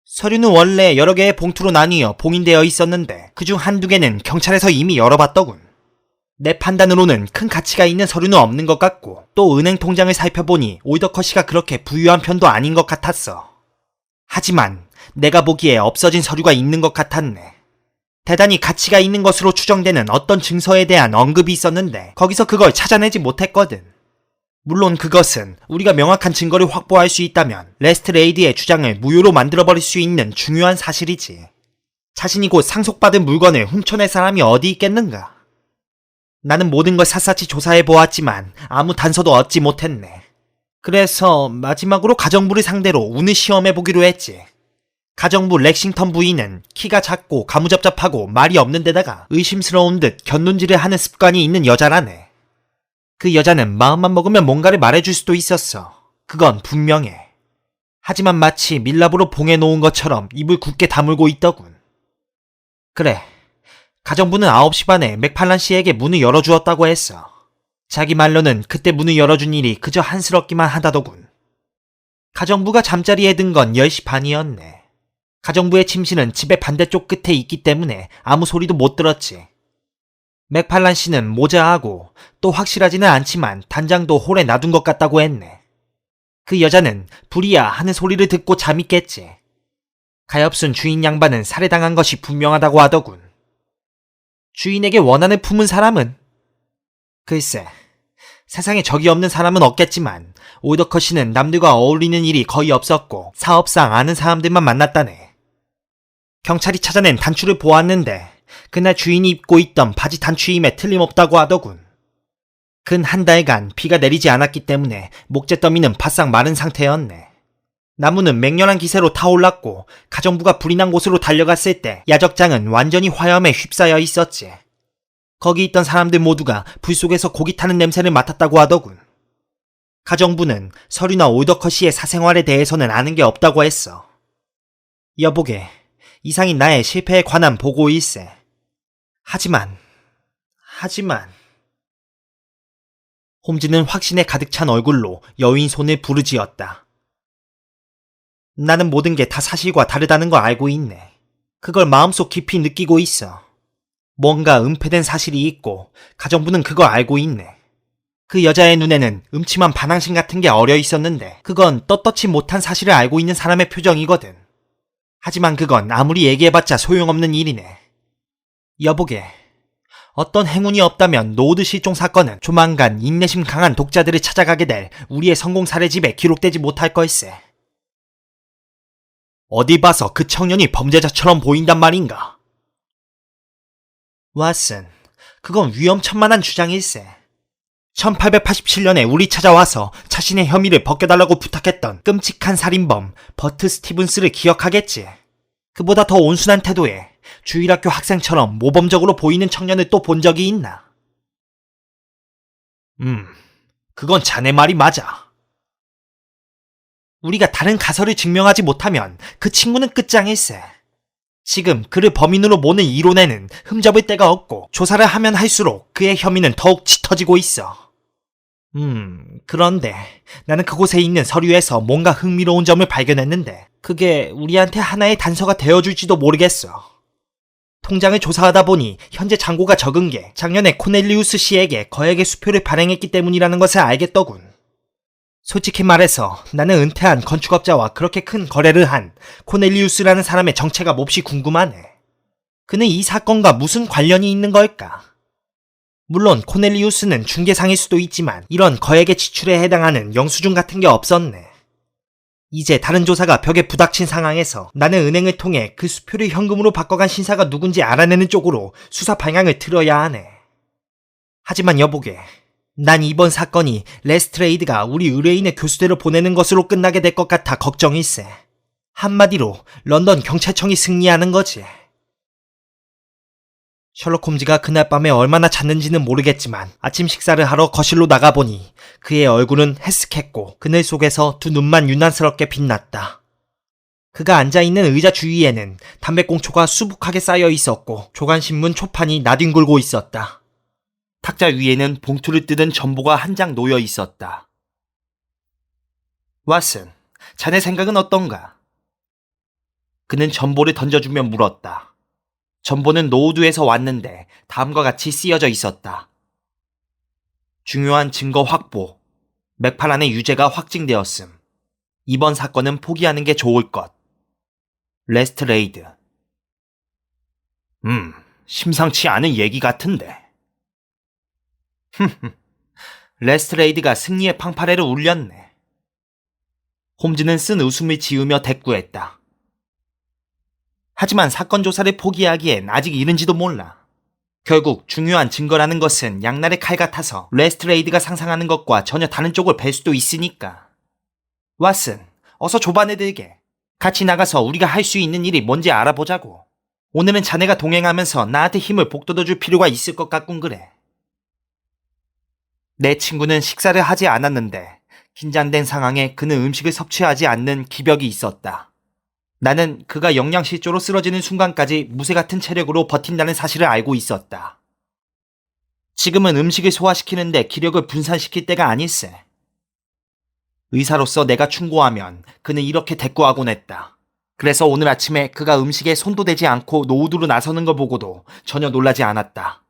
[SPEAKER 1] 서류는 원래 여러 개의 봉투로 나뉘어 봉인되어 있었는데 그중 한두 개는 경찰에서 이미 열어봤더군. 내 판단으로는 큰 가치가 있는 서류는 없는 것 같고 또 은행 통장을 살펴보니 올더컷이가 그렇게 부유한 편도 아닌 것 같았어. 하지만 내가 보기에 없어진 서류가 있는 것 같았네. 대단히 가치가 있는 것으로 추정되는 어떤 증서에 대한 언급이 있었는데 거기서 그걸 찾아내지 못했거든. 물론 그것은 우리가 명확한 증거를 확보할 수 있다면 레스트레이드의 주장을 무효로 만들어버릴 수 있는 중요한 사실이지. 자신이 곧 상속받은 물건을 훔쳐낼 사람이 어디 있겠는가? 나는 모든 걸 샅샅이 조사해보았지만 아무 단서도 얻지 못했네. 그래서 마지막으로 가정부를 상대로 운을 시험해보기로 했지. 가정부 렉싱턴 부인은 키가 작고 가무잡잡하고 말이 없는 데다가 의심스러운 듯 곁눈질을 하는 습관이 있는 여자라네. 그 여자는 마음만 먹으면 뭔가를 말해줄 수도 있었어. 그건 분명해. 하지만 마치 밀랍으로 봉해놓은 것처럼 입을 굳게 다물고 있더군. 그래. 가정부는 9시 반에 맥팔란 씨에게 문을 열어주었다고 했어. 자기 말로는 그때 문을 열어준 일이 그저 한스럽기만 하다더군. 가정부가 잠자리에 든 건 10시 반이었네. 가정부의 침실은 집의 반대쪽 끝에 있기 때문에 아무 소리도 못 들었지. 맥팔란 씨는 모자하고 또 확실하지는 않지만 단장도 홀에 놔둔 것 같다고 했네. 그 여자는 불이야 하는 소리를 듣고 잠이 깼지. 가엾은 주인 양반은 살해당한 것이 분명하다고 하더군. 주인에게 원한을 품은 사람은? 글쎄, 세상에 적이 없는 사람은 없겠지만 올더컷 씨는 남들과 어울리는 일이 거의 없었고 사업상 아는 사람들만 만났다네. 경찰이 찾아낸 단추를 보았는데 그날 주인이 입고 있던 바지 단추임에 틀림없다고 하더군. 근 한 달간 비가 내리지 않았기 때문에 목재더미는 바싹 마른 상태였네. 나무는 맹렬한 기세로 타올랐고 가정부가 불이 난 곳으로 달려갔을 때 야적장은 완전히 화염에 휩싸여 있었지. 거기 있던 사람들 모두가 불 속에서 고기 타는 냄새를 맡았다고 하더군. 가정부는 서류나 올더컷 씨의 사생활에 대해서는 아는 게 없다고 했어. 여보게, 이상이 나의 실패에 관한 보고일세. 하지만 홈즈는 확신에 가득 찬 얼굴로 여윈 손을 부르짖었다. 나는 모든 게 다 사실과 다르다는 걸 알고 있네. 그걸 마음속 깊이 느끼고 있어. 뭔가 은폐된 사실이 있고 가정부는 그걸 알고 있네. 그 여자의 눈에는 음침한 반항심 같은 게 어려 있었는데 그건 떳떳지 못한 사실을 알고 있는 사람의 표정이거든. 하지만 그건 아무리 얘기해봤자 소용없는 일이네. 여보게, 어떤 행운이 없다면 노드 실종 사건은 조만간 인내심 강한 독자들을 찾아가게 될 우리의 성공 사례집에 기록되지 못할 걸세. 어디 봐서 그 청년이 범죄자처럼 보인단 말인가? 왓슨, 그건 위험천만한 주장일세. 1887년에 우리 찾아와서 자신의 혐의를 벗겨달라고 부탁했던 끔찍한 살인범 버트 스티븐스를 기억하겠지. 그보다 더 온순한 태도에 주일학교 학생처럼 모범적으로 보이는 청년을 또 본 적이 있나? 그건 자네 말이 맞아. 우리가 다른 가설을 증명하지 못하면 그 친구는 끝장일세. 지금 그를 범인으로 모는 이론에는 흠잡을 데가 없고 조사를 하면 할수록 그의 혐의는 더욱 짙어지고 있어. 그런데 나는 그곳에 있는 서류에서 뭔가 흥미로운 점을 발견했는데 그게 우리한테 하나의 단서가 되어줄지도 모르겠어. 통장을 조사하다 보니 현재 잔고가 적은 게 작년에 코넬리우스 씨에게 거액의 수표를 발행했기 때문이라는 것을 알겠더군. 솔직히 말해서 나는 은퇴한 건축업자와 그렇게 큰 거래를 한 코넬리우스라는 사람의 정체가 몹시 궁금하네. 그는 이 사건과 무슨 관련이 있는 걸까? 물론 코넬리우스는 중개상일 수도 있지만 이런 거액의 지출에 해당하는 영수증 같은 게 없었네. 이제 다른 조사가 벽에 부닥친 상황에서 나는 은행을 통해 그 수표를 현금으로 바꿔간 신사가 누군지 알아내는 쪽으로 수사 방향을 틀어야 하네. 하지만 여보게, 난 이번 사건이 레스트레이드가 우리 의뢰인의 교수대로 보내는 것으로 끝나게 될 것 같아 걱정일세. 한마디로 런던 경찰청이 승리하는 거지. 셜록 홈즈가 그날 밤에 얼마나 잤는지는 모르겠지만 아침 식사를 하러 거실로 나가보니 그의 얼굴은 해쓱했고 그늘 속에서 두 눈만 유난스럽게 빛났다. 그가 앉아있는 의자 주위에는 담배꽁초가 수북하게 쌓여 있었고 조간신문 초판이 나뒹굴고 있었다. 탁자 위에는 봉투를 뜯은 전보가 한 장 놓여 있었다. 왓슨, 자네 생각은 어떤가? 그는 전보를 던져주며 물었다. 전보는 노우드에서 왔는데 다음과 같이 쓰여져 있었다. 중요한 증거 확보, 맥팔란의 유죄가 확증되었음. 이번 사건은 포기하는 게 좋을 것. 레스트레이드. 심상치 않은 얘기 같은데. 레스트레이드가 승리의 팡파레를 울렸네. 홈즈는 쓴 웃음을 지으며 대꾸했다. 하지만 사건 조사를 포기하기엔 아직 이른지도 몰라. 결국 중요한 증거라는 것은 양날의 칼 같아서 레스트레이드가 상상하는 것과 전혀 다른 쪽을 뵐 수도 있으니까. 왓슨, 어서 조반에 들게. 같이 나가서 우리가 할 수 있는 일이 뭔지 알아보자고. 오늘은 자네가 동행하면서 나한테 힘을 북돋워줄 필요가 있을 것 같군 그래. 내 친구는 식사를 하지 않았는데 긴장된 상황에 그는 음식을 섭취하지 않는 기벽이 있었다. 나는 그가 영양실조로 쓰러지는 순간까지 무쇠 같은 체력으로 버틴다는 사실을 알고 있었다. 지금은 음식을 소화시키는데 기력을 분산시킬 때가 아닐세. 의사로서 내가 충고하면 그는 이렇게 대꾸하곤 했다. 그래서 오늘 아침에 그가 음식에 손도 대지 않고 노우드로 나서는 걸 보고도 전혀 놀라지 않았다.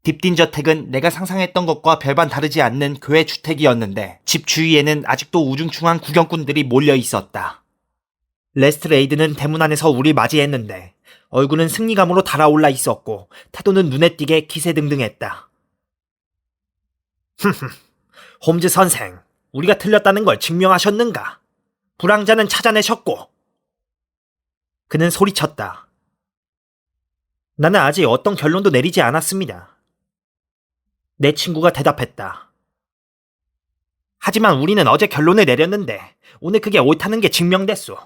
[SPEAKER 1] 딥딘 저택은 내가 상상했던 것과 별반 다르지 않는 교회 주택이었는데 집 주위에는 아직도 우중충한 구경꾼들이 몰려 있었다. 레스트레이드는 대문 안에서 우리 맞이했는데 얼굴은 승리감으로 달아올라 있었고 태도는 눈에 띄게 기세등등했다. 홈즈 선생, 우리가 틀렸다는 걸 증명하셨는가? 불황자는 찾아내셨고. 그는 소리쳤다. 나는 아직 어떤 결론도 내리지 않았습니다. 내 친구가 대답했다. 하지만 우리는 어제 결론을 내렸는데 오늘 그게 옳다는 게 증명됐소.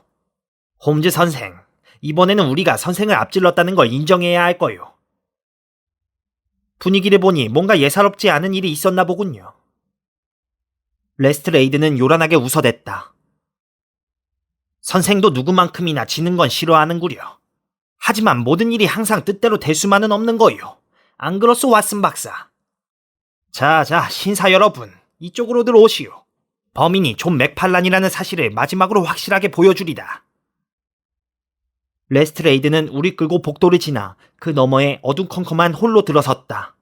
[SPEAKER 1] 홈즈 선생, 이번에는 우리가 선생을 앞질렀다는 걸 인정해야 할 거요. 분위기를 보니 뭔가 예사롭지 않은 일이 있었나 보군요. 레스트레이드는 요란하게 웃어댔다. 선생도 누구만큼이나 지는 건 싫어하는구려. 하지만 모든 일이 항상 뜻대로 될 수만은 없는 거요. 안 그렇소, 왓슨 박사? 자, 신사 여러분, 이쪽으로들 오시오. 범인이 존 맥팔란이라는 사실을 마지막으로 확실하게 보여주리다. 레스트레이드는 우리 끌고 복도를 지나 그 너머에 어두컴컴한 홀로 들어섰다.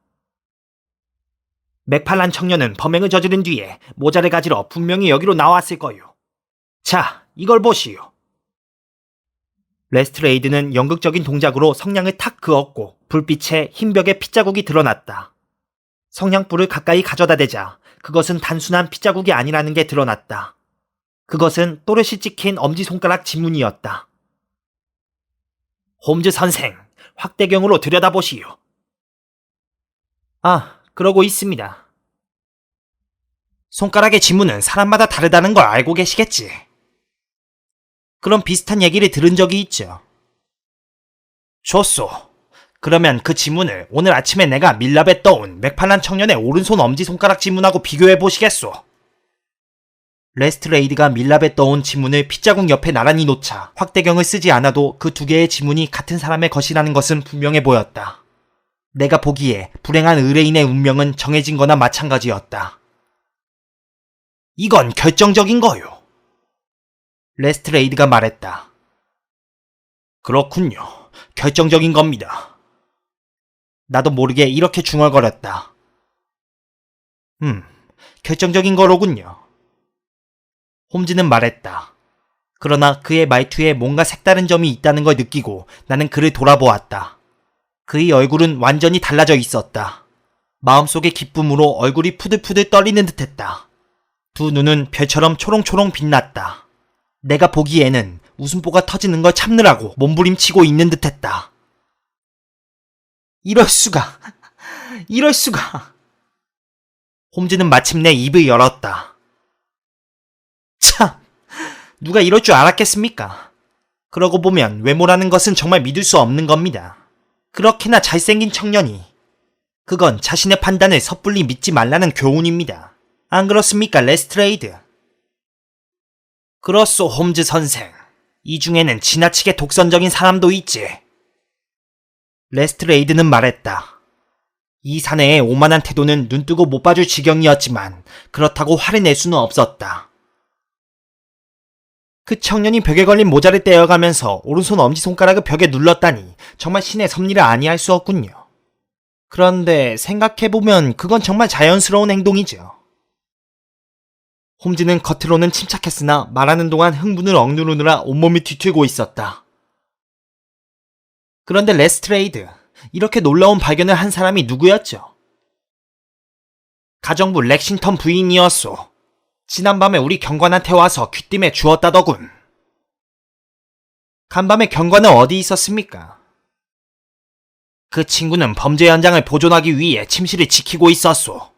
[SPEAKER 2] 맥팔란 청년은 범행을 저지른 뒤에 모자를 가지러 분명히 여기로 나왔을 거요. 자, 이걸 보시오. 레스트레이드는 연극적인 동작으로 성냥을 탁 그었고 불빛에 흰 벽에 핏자국이 드러났다. 성냥불을 가까이 가져다 대자 그것은 단순한 핏자국이 아니라는 게 드러났다. 그것은 또렷이 찍힌 엄지손가락 지문이었다. 홈즈 선생, 확대경으로 들여다보시오. 아, 그러고 있습니다.
[SPEAKER 1] 손가락의 지문은 사람마다 다르다는 걸 알고 계시겠지. 그런 비슷한 얘기를 들은 적이 있죠. 좋소. 그러면 그 지문을 오늘 아침에 내가 밀랍에 떠온 맥팔란 청년의 오른손 엄지손가락 지문하고 비교해 보시겠소. 레스트레이드가 밀랍에 떠온 지문을 핏자국 옆에 나란히 놓자 확대경을 쓰지 않아도 그 두 개의 지문이 같은 사람의 것이라는 것은 분명해 보였다. 내가 보기에 불행한 의뢰인의 운명은 정해진 거나 마찬가지였다. 이건 결정적인 거요. 레스트레이드가 말했다. 그렇군요. 결정적인 겁니다. 나도 모르게 이렇게 중얼거렸다. 결정적인 거로군요. 홈즈는 말했다. 그러나 그의 말투에 뭔가 색다른 점이 있다는 걸 느끼고 나는 그를 돌아보았다. 그의 얼굴은 완전히 달라져 있었다. 마음속의 기쁨으로 얼굴이 푸들푸들 떨리는 듯했다. 두 눈은 별처럼 초롱초롱 빛났다. 내가 보기에는 웃음보가 터지는 걸 참느라고 몸부림치고 있는 듯했다. 이럴 수가. 이럴 수가. 홈즈는 마침내 입을 열었다. 참, 누가 이럴 줄 알았겠습니까? 그러고 보면 외모라는 것은 정말 믿을 수 없는 겁니다. 그렇게나 잘생긴 청년이. 그건 자신의 판단을 섣불리 믿지 말라는 교훈입니다. 안 그렇습니까, 레스트레이드? 그렇소, 홈즈 선생. 이 중에는 지나치게 독선적인 사람도 있지. 레스트레이드는 말했다. 이 사내의 오만한 태도는 눈뜨고 못 봐줄 지경이었지만 그렇다고 화를 낼 수는 없었다. 그 청년이 벽에 걸린 모자를 떼어가면서 오른손 엄지손가락을 벽에 눌렀다니 정말 신의 섭리를 아니할 수 없군요. 그런데 생각해보면 그건 정말 자연스러운 행동이죠. 홈즈는 겉으로는 침착했으나 말하는 동안 흥분을 억누르느라 온몸이 뒤틀고 있었다. 그런데 레스트레이드, 이렇게 놀라운 발견을 한 사람이 누구였죠? 가정부 렉싱턴 부인이었소. 지난밤에 우리 경관한테 와서 귀띔해 주었다더군. 간밤에 경관은 어디 있었습니까? 그 친구는 범죄 현장을 보존하기 위해 침실을 지키고 있었소.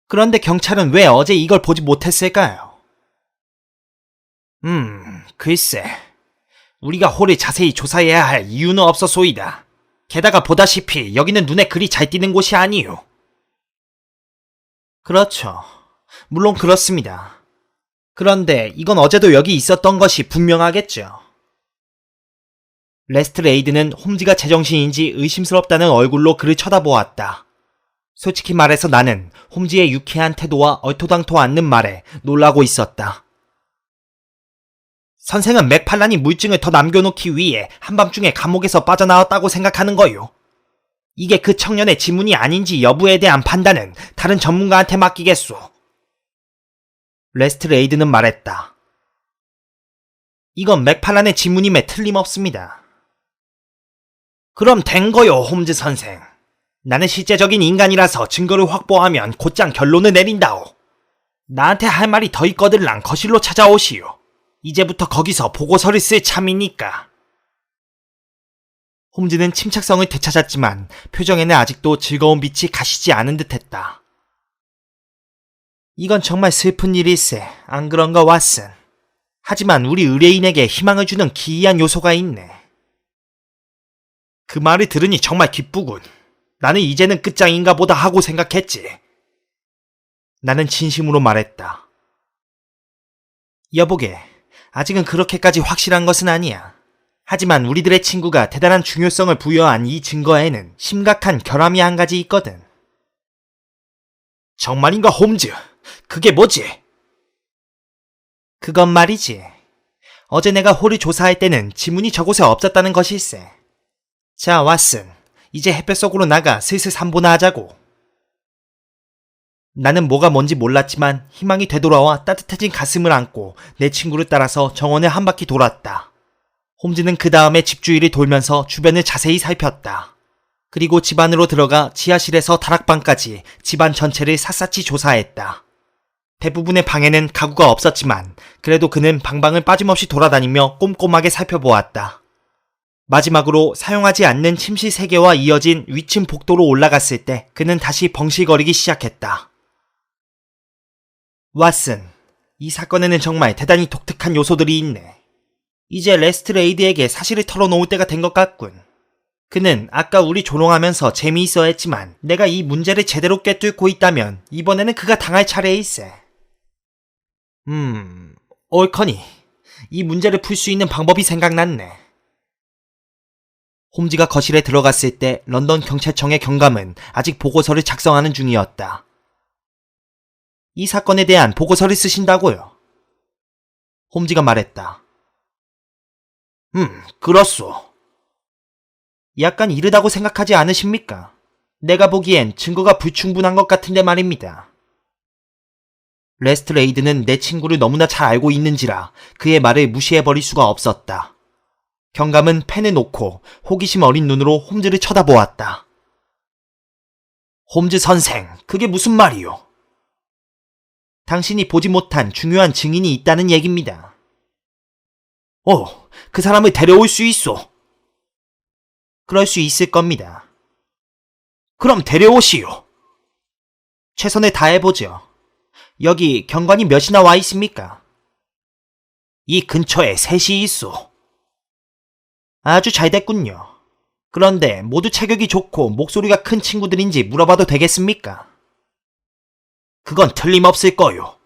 [SPEAKER 1] 그런데 경찰은 왜 어제 이걸 보지 못했을까요? 글쎄. 우리가 홀을 자세히 조사해야 할 이유는 없어소이다. 게다가 보다시피 여기는 눈에 그리 잘 띄는 곳이 아니오. 그렇죠. 물론 그렇습니다. 그런데 이건 어제도 여기 있었던 것이 분명하겠죠. 레스트레이드는 홈즈가 제정신인지 의심스럽다는 얼굴로 그를 쳐다보았다. 솔직히 말해서 나는 홈즈의 유쾌한 태도와 얼토당토 않는 말에 놀라고 있었다. 선생은 맥팔란이 물증을 더 남겨놓기 위해 한밤중에 감옥에서 빠져나왔다고 생각하는 거요. 이게 그 청년의 지문이 아닌지 여부에 대한 판단은 다른 전문가한테 맡기겠소. 레스트레이드는 말했다. 이건 맥팔란의 지문임에 틀림없습니다. 그럼 된 거요, 홈즈 선생. 나는 실제적인 인간이라서 증거를 확보하면 곧장 결론을 내린다오. 나한테 할 말이 더 있거들랑 거실로 찾아오시오. 이제부터 거기서 보고서를 쓸 참이니까. 홈즈는 침착성을 되찾았지만 표정에는 아직도 즐거운 빛이 가시지 않은 듯했다. 이건 정말 슬픈 일일세, 안 그런가 왓슨? 하지만 우리 의뢰인에게 희망을 주는 기이한 요소가 있네. 그 말을 들으니 정말 기쁘군. 나는 이제는 끝장인가 보다 하고 생각했지. 나는 진심으로 말했다. 여보게, 아직은 그렇게까지 확실한 것은 아니야. 하지만 우리들의 친구가 대단한 중요성을 부여한 이 증거에는 심각한 결함이 한 가지 있거든. 정말인가, 홈즈? 그게 뭐지? 그건 말이지. 어제 내가 홀을 조사할 때는 지문이 저곳에 없었다는 것일세. 자, 왓슨. 이제 햇볕 속으로 나가 슬슬 산보나 하자고. 나는 뭐가 뭔지 몰랐지만 희망이 되돌아와 따뜻해진 가슴을 안고 내 친구를 따라서 정원을 한 바퀴 돌았다. 홈즈는 그 다음에 집 주위를 돌면서 주변을 자세히 살폈다. 그리고 집 안으로 들어가 지하실에서 다락방까지 집안 전체를 샅샅이 조사했다. 대부분의 방에는 가구가 없었지만 그래도 그는 방방을 빠짐없이 돌아다니며 꼼꼼하게 살펴보았다. 마지막으로 사용하지 않는 침실 3개와 이어진 위층 복도로 올라갔을 때 그는 다시 벙실거리기 시작했다. 왓슨, 이 사건에는 정말 대단히 독특한 요소들이 있네. 이제 레스트레이드에게 사실을 털어놓을 때가 된 것 같군. 그는 아까 우리 조롱하면서 재미있어 했지만 내가 이 문제를 제대로 꿰뚫고 있다면 이번에는 그가 당할 차례일세. 옳거니. 이 문제를 풀 수 있는 방법이 생각났네. 홈즈가 거실에 들어갔을 때 런던 경찰청의 경감은 아직 보고서를 작성하는 중이었다. 이 사건에 대한 보고서를 쓰신다고요? 홈즈가 말했다. 그렇소. 약간 이르다고 생각하지 않으십니까? 내가 보기엔 증거가 불충분한 것 같은데 말입니다. 레스트레이드는 내 친구를 너무나 잘 알고 있는지라 그의 말을 무시해버릴 수가 없었다. 경감은 펜을 놓고 호기심 어린 눈으로 홈즈를 쳐다보았다. 홈즈 선생, 그게 무슨 말이요? 당신이 보지 못한 중요한 증인이 있다는 얘기입니다. 그 사람을 데려올 수 있소. 그럴 수 있을 겁니다. 그럼 데려오시오. 최선을 다해보죠. 여기 경관이 몇이나 와 있습니까? 이 근처에 3이 있소. 아주 잘 됐군요. 그런데 모두 체격이 좋고 목소리가 큰 친구들인지 물어봐도 되겠습니까? 그건 틀림없을 거요.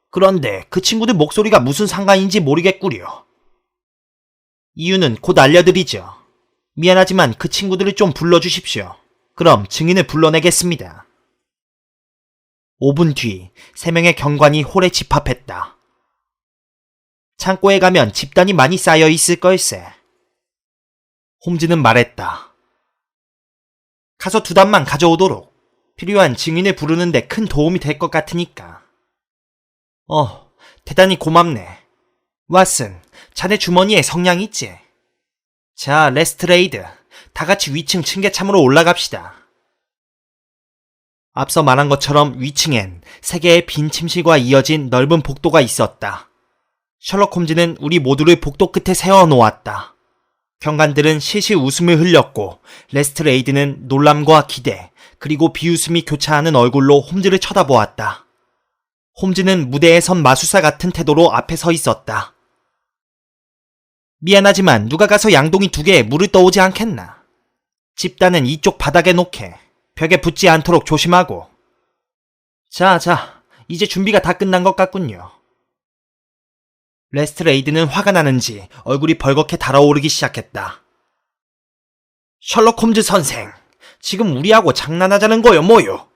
[SPEAKER 1] 그런데 그 친구들 목소리가 무슨 상관인지 모르겠구려. 이유는 곧 알려드리죠. 미안하지만 그 친구들을 좀 불러주십시오. 그럼 증인을 불러내겠습니다. 5분 뒤 3명의 경관이 홀에 집합했다. 창고에 가면 집단이 많이 쌓여 있을 걸세. 홈즈는 말했다. 가서 2단만 가져오도록. 필요한 증인을 부르는데 큰 도움이 될 것 같으니까. 대단히 고맙네. 왓슨, 자네 주머니에 성냥 있지? 자, 레스트레이드, 다 같이 위층 층계참으로 올라갑시다. 앞서 말한 것처럼 위층엔 3개의 빈 침실과 이어진 넓은 복도가 있었다. 셜록 홈즈는 우리 모두를 복도 끝에 세워놓았다. 경관들은 실실 웃음을 흘렸고 레스트레이드는 놀람과 기대 그리고 비웃음이 교차하는 얼굴로 홈즈를 쳐다보았다. 홈즈는 무대에 선 마술사 같은 태도로 앞에 서 있었다. 미안하지만 누가 가서 양동이 2개에 물을 떠오지 않겠나? 집단은 이쪽 바닥에 놓게. 벽에 붙지 않도록 조심하고. 자, 이제 준비가 다 끝난 것 같군요. 레스트레이드는 화가 나는지 얼굴이 벌겋게 달아오르기 시작했다. 셜록 홈즈 선생, 지금 우리하고 장난하자는 거요 뭐요?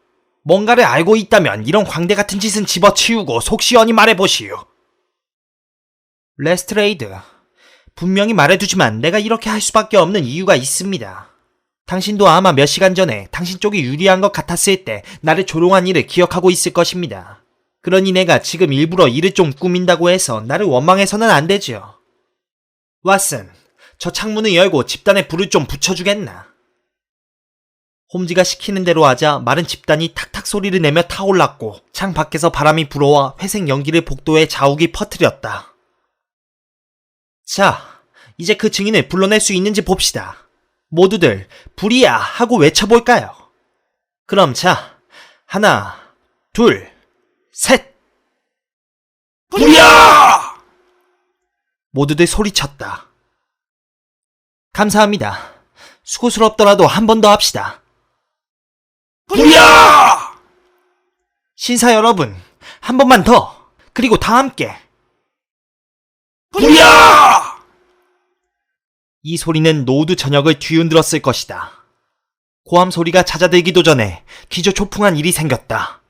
[SPEAKER 1] 뭔가를 알고 있다면 이런 광대 같은 짓은 집어치우고 속 시원히 말해보시오. 레스트레이드, 분명히 말해두지만 내가 이렇게 할 수밖에 없는 이유가 있습니다. 당신도 아마 몇 시간 전에 당신 쪽이 유리한 것 같았을 때 나를 조롱한 일을 기억하고 있을 것입니다. 그러니 내가 지금 일부러 일을 좀 꾸민다고 해서 나를 원망해서는 안 되죠. 왓슨, 저 창문을 열고 집단에 불을 좀 붙여주겠나? 홈즈가 시키는 대로 하자 마른 집단이 탁탁 소리를 내며 타올랐고 창 밖에서 바람이 불어와 회색 연기를 복도에 자욱이 퍼뜨렸다. 자, 이제 그 증인을 불러낼 수 있는지 봅시다. 모두들 불이야 하고 외쳐볼까요? 그럼 자, 하나, 둘, 셋! 불이야! 모두들 소리쳤다. 감사합니다. 수고스럽더라도 한 번 더 합시다. 불이야! 신사 여러분, 한 번만 더, 그리고 다 함께. 불이야! 이 소리는 노우드 전역을 뒤흔들었을 것이다. 고함 소리가 잦아들기도 전에 기저초풍한 일이 생겼다.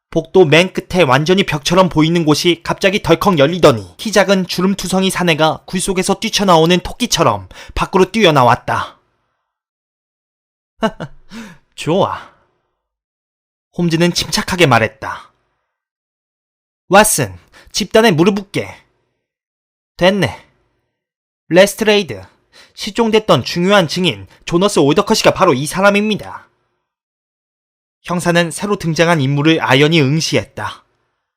[SPEAKER 1] 복도 맨 끝에 완전히 벽처럼 보이는 곳이 갑자기 덜컥 열리더니 키 작은 주름투성이 사내가 굴 속에서 뛰쳐나오는 토끼처럼 밖으로 뛰어나왔다. 좋아. 홈즈는 침착하게 말했다. 왓슨, 집단에 무릎 꿇게. 됐네. 레스트레이드, 실종됐던 중요한 증인 조너스 올더컷이가 바로 이 사람입니다. 형사는 새로 등장한 인물을 아연히 응시했다.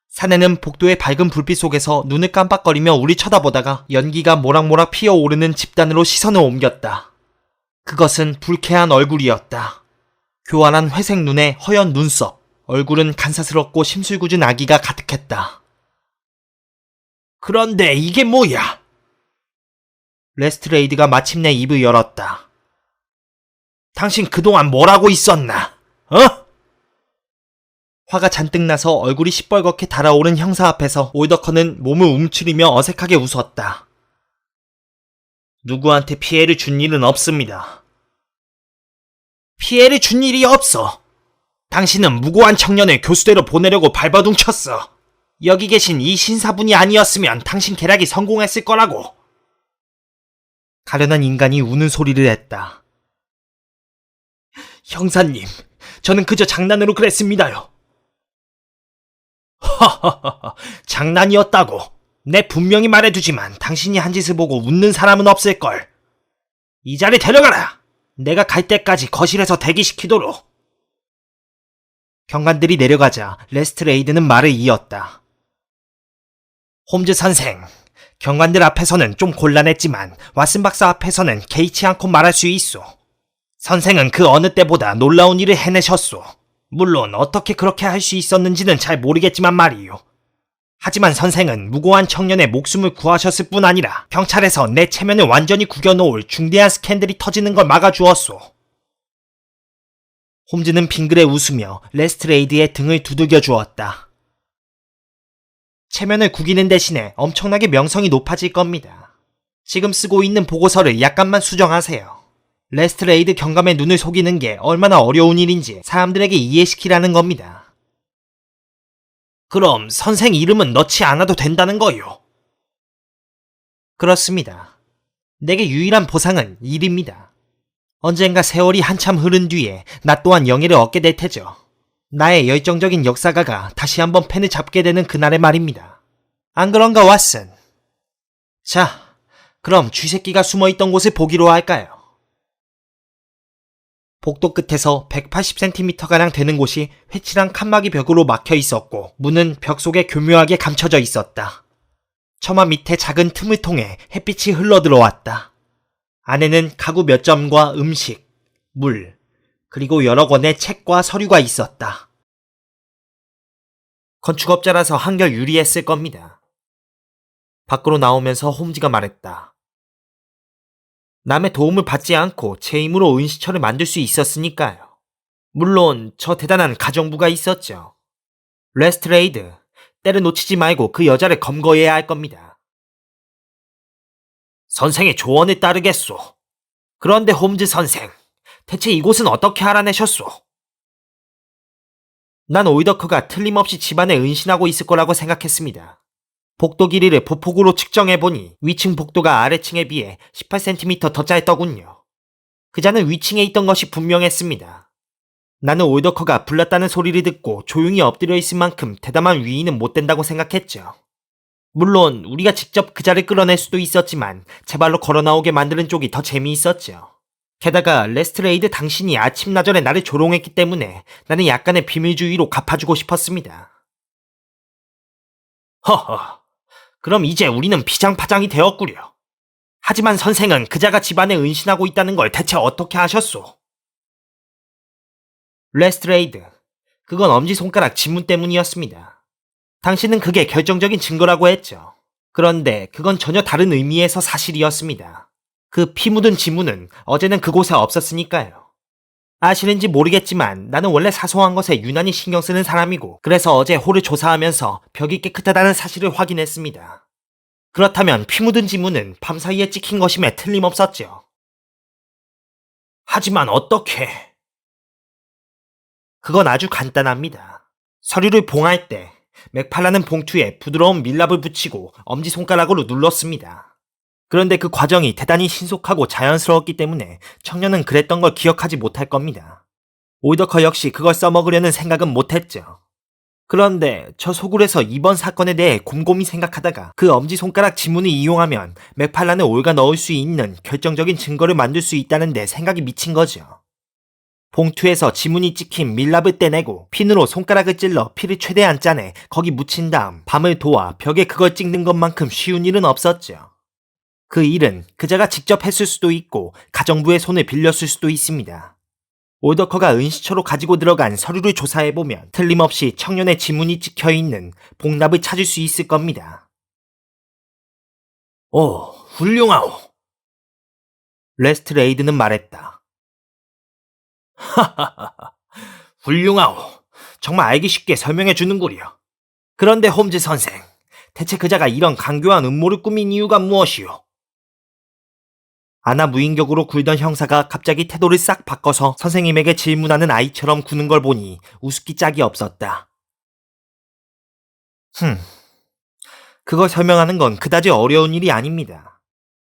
[SPEAKER 1] 사내는 복도의 밝은 불빛 속에서 눈을 깜빡거리며 우리 쳐다보다가 연기가 모락모락 피어오르는 집단으로 시선을 옮겼다. 그것은 불쾌한 얼굴이었다. 교활한 회색 눈에 허연 눈썹, 얼굴은 간사스럽고 심술궂은 아기가 가득했다. 그런데 이게 뭐야? 레스트레이드가 마침내 입을 열었다. 당신 그동안 뭘 하고 있었나? 어? 화가 잔뜩 나서 얼굴이 시뻘겋게 달아오른 형사 앞에서 올더컨은 몸을 움츠리며 어색하게 웃었다. 누구한테 피해를 준 일은 없습니다. 피해를 준 일이 없어. 당신은 무고한 청년을 교수대로 보내려고 발버둥 쳤어. 여기 계신 이 신사분이 아니었으면 당신 계략이 성공했을 거라고. 가련한 인간이 우는 소리를 했다. 형사님, 저는 그저 장난으로 그랬습니다요. 허허허허, 장난이었다고. 내 분명히 말해두지만 당신이 한 짓을 보고 웃는 사람은 없을걸. 이 자리 데려가라. 내가 갈 때까지 거실에서 대기시키도록. 경관들이 내려가자 레스트레이드는 말을 이었다. 홈즈 선생, 경관들 앞에서는 좀 곤란했지만 왓슨 박사 앞에서는 개의치 않고 말할 수 있소. 선생은 그 어느 때보다 놀라운 일을 해내셨소. 물론 어떻게 그렇게 할 수 있었는지는 잘 모르겠지만 말이요. 하지만 선생은 무고한 청년의 목숨을 구하셨을 뿐 아니라 경찰에서 내 체면을 완전히 구겨놓을 중대한 스캔들이 터지는 걸 막아주었소. 홈즈는 빙그레 웃으며 레스트레이드의 등을 두들겨 주었다. 체면을 구기는 대신에 엄청나게 명성이 높아질 겁니다. 지금 쓰고 있는 보고서를 약간만 수정하세요. 레스트레이드 경감의 눈을 속이는 게 얼마나 어려운 일인지 사람들에게 이해시키라는 겁니다. 그럼 선생 이름은 넣지 않아도 된다는 거요? 그렇습니다. 내게 유일한 보상은 일입니다. 언젠가 세월이 한참 흐른 뒤에 나 또한 영예를 얻게 될 테죠. 나의 열정적인 역사가가 다시 한번 펜을 잡게 되는 그날의 말입니다. 안 그런가, 왓슨? 자, 그럼 쥐새끼가 숨어있던 곳을 보기로 할까요? 복도 끝에서 180cm가량 되는 곳이 회칠한 칸막이 벽으로 막혀 있었고 문은 벽 속에 교묘하게 감춰져 있었다. 처마 밑에 작은 틈을 통해 햇빛이 흘러들어왔다. 안에는 가구 몇 점과 음식, 물, 그리고 여러 권의 책과 서류가 있었다. 건축업자라서 한결 유리했을 겁니다. 밖으로 나오면서 홈즈가 말했다. 남의 도움을 받지 않고 제 힘으로 은시처를 만들 수 있었으니까요. 물론 저 대단한 가정부가 있었죠. 레스트레이드, 때를 놓치지 말고 그 여자를 검거해야 할 겁니다. 선생의 조언에 따르겠소. 그런데 홈즈 선생, 대체 이곳은 어떻게 알아내셨소? 난 오이더커가 틀림없이 집안에 은신하고 있을 거라고 생각했습니다. 복도 길이를 보폭으로 측정해보니 위층 복도가 아래층에 비해 18cm 더 짧더군요. 그자는 위층에 있던 것이 분명했습니다. 나는 올더커가 불났다는 소리를 듣고 조용히 엎드려 있을 만큼 대담한 위인은 못 된다고 생각했죠. 물론 우리가 직접 그자를 끌어낼 수도 있었지만 제 발로 걸어 나오게 만드는 쪽이 더 재미있었죠. 게다가 레스트레이드 당신이 아침나절에 나를 조롱했기 때문에 나는 약간의 비밀주의로 갚아주고 싶었습니다. 허허, 그럼 이제 우리는 피장파장이 되었구려. 하지만 선생은 그자가 집안에 은신하고 있다는 걸 대체 어떻게 아셨소? 레스트레이드, 그건 엄지손가락 지문 때문이었습니다. 당신은 그게 결정적인 증거라고 했죠. 그런데 그건 전혀 다른 의미에서 사실이었습니다. 그 피 묻은 지문은 어제는 그곳에 없었으니까요. 아시는지 모르겠지만 나는 원래 사소한 것에 유난히 신경 쓰는 사람이고 그래서 어제 홀을 조사하면서 벽이 깨끗하다는 사실을 확인했습니다. 그렇다면 피 묻은 지문은 밤사이에 찍힌 것임에 틀림없었죠. 하지만 어떻게? 그건 아주 간단합니다. 서류를 봉할 때 맥팔라는 봉투에 부드러운 밀랍을 붙이고 엄지손가락으로 눌렀습니다. 그런데 그 과정이 대단히 신속하고 자연스러웠기 때문에 청년은 그랬던 걸 기억하지 못할 겁니다.
[SPEAKER 2] 오이더커 역시 그걸 써먹으려는 생각은 못했죠. 그런데 저 소굴에서 이번 사건에 대해 곰곰이 생각하다가 그 엄지손가락 지문을 이용하면 맥팔란을 올가 넣을 수 있는 결정적인 증거를 만들 수 있다는 데 생각이 미친 거죠. 봉투에서 지문이 찍힌 밀랍을 떼내고 핀으로 손가락을 찔러 피를 최대한 짜내 거기 묻힌 다음 밤을 도와 벽에 그걸 찍는 것만큼 쉬운 일은 없었죠. 그 일은 그자가 직접 했을 수도 있고 가정부의 손을 빌렸을 수도 있습니다. 오더커가 은시초로 가지고 들어간 서류를 조사해보면 틀림없이 청년의 지문이 찍혀있는 복납을 찾을 수 있을 겁니다. 오, 훌륭하오. 레스트레이드는 말했다. 하하하하, 훌륭하오. 정말 알기 쉽게 설명해 주는구려. 그런데 홈즈 선생, 대체 그자가 이런 강교한 음모를 꾸민 이유가 무엇이오? 아나 무인격으로 굴던 형사가 갑자기 태도를 싹 바꿔서 선생님에게 질문하는 아이처럼 구는 걸 보니 우습기 짝이 없었다. 그걸 설명하는 건 그다지 어려운 일이 아닙니다.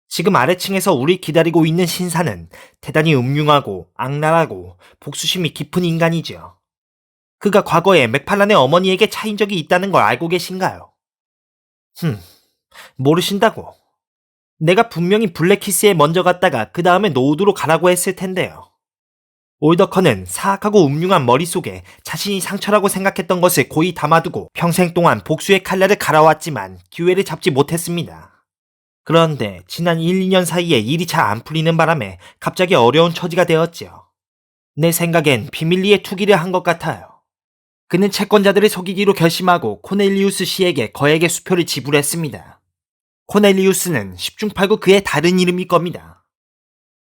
[SPEAKER 2] 지금 아래층에서 우리 기다리고 있는 신사는 대단히 음흉하고 악랄하고 복수심이 깊은 인간이죠. 그가 과거에 맥팔란의 어머니에게 차인 적이 있다는 걸 알고 계신가요? 모르신다고? 내가 분명히 블랙키스에 먼저 갔다가 그 다음에 노우드로 가라고 했을 텐데요. 올더커는 사악하고 음흉한 머릿속에 자신이 상처라고 생각했던 것을 고이 담아두고 평생 동안 복수의 칼날을 갈아왔지만 기회를 잡지 못했습니다. 그런데 지난 1, 2년 사이에 일이 잘 안 풀리는 바람에 갑자기 어려운 처지가 되었지요. 내 생각엔 비밀리에 투기를 한 것 같아요. 그는 채권자들을 속이기로 결심하고 코넬리우스 씨에게 거액의 수표를 지불했습니다. 코넬리우스는 10중 8구 그의 다른 이름일 겁니다.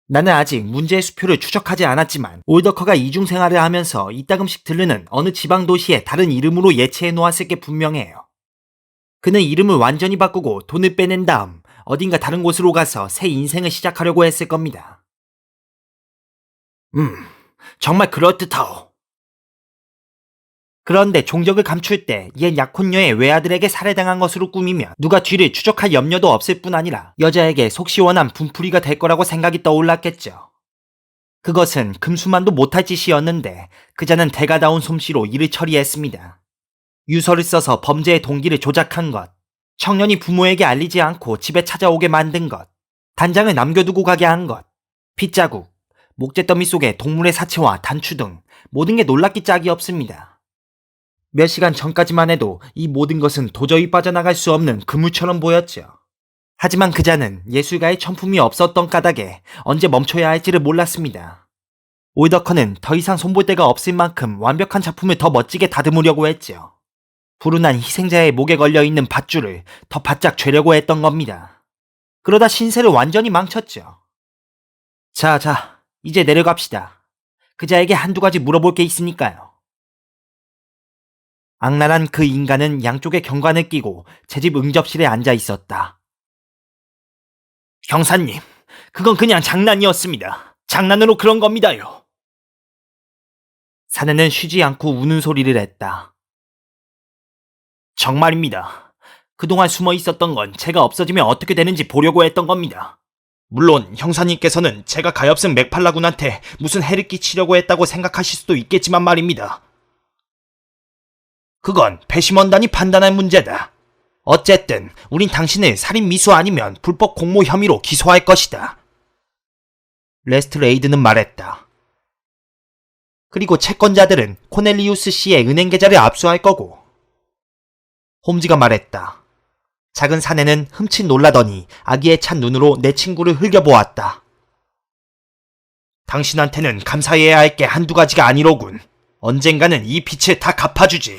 [SPEAKER 2] 나는 아직 문제의 수표를 추적하지 않았지만 올더커가 이중 생활을 하면서 이따금씩 들르는 어느 지방 도시의 다른 이름으로 예치해 놓았을 게 분명해요. 그는 이름을 완전히 바꾸고 돈을 빼낸 다음 어딘가 다른 곳으로 가서 새 인생을 시작하려고 했을 겁니다. 정말 그럴듯하오. 그런데 종적을 감출 때 옛 약혼녀의 외아들에게 살해당한 것으로 꾸미면 누가 뒤를 추적할 염려도 없을 뿐 아니라 여자에게 속 시원한 분풀이가 될 거라고 생각이 떠올랐겠죠. 그것은 금수만도 못할 짓이었는데 그자는 대가다운 솜씨로 일을 처리했습니다. 유서를 써서 범죄의 동기를 조작한 것, 청년이 부모에게 알리지 않고 집에 찾아오게 만든 것, 단장을 남겨두고 가게 한 것, 핏자국, 목재더미 속에 동물의 사체와 단추 등 모든 게 놀랍기 짝이 없습니다. 몇 시간 전까지만 해도 이 모든 것은 도저히 빠져나갈 수 없는 그물처럼 보였죠. 하지만 그자는 예술가의 천품이 없었던 까닭에 언제 멈춰야 할지를 몰랐습니다. 올더커는 더 이상 손볼 데가 없을 만큼 완벽한 작품을 더 멋지게 다듬으려고 했죠. 불운한 희생자의 목에 걸려있는 밧줄을 더 바짝 죄려고 했던 겁니다. 그러다 신세를 완전히 망쳤죠. 자, 이제 내려갑시다. 그자에게 한두 가지 물어볼 게 있으니까요. 악랄한 그 인간은 양쪽에 경관을 끼고 제 집 응접실에 앉아 있었다. 형사님, 그건 그냥 장난이었습니다. 장난으로 그런 겁니다요. 사내는 쉬지 않고 우는 소리를 했다. 정말입니다. 그동안 숨어 있었던 건 제가 없어지면 어떻게 되는지 보려고 했던 겁니다.
[SPEAKER 1] 물론 형사님께서는 제가 가엾은 맥팔라군한테 무슨 해를 끼치려고 했다고 생각하실 수도 있겠지만 말입니다. 그건 배심원단이 판단할 문제다. 어쨌든 우린 당신을 살인 미수 아니면 불법 공모 혐의로 기소할 것이다. 레스트레이드는 말했다. 그리고 채권자들은 코넬리우스 씨의 은행 계좌를 압수할 거고. 홈즈가 말했다. 작은 사내는 흠칫 놀라더니 아기에 찬 눈으로 내 친구를 흘겨보았다. 당신한테는 감사해야 할 게 한두 가지가 아니로군. 언젠가는 이 빚을 다 갚아주지.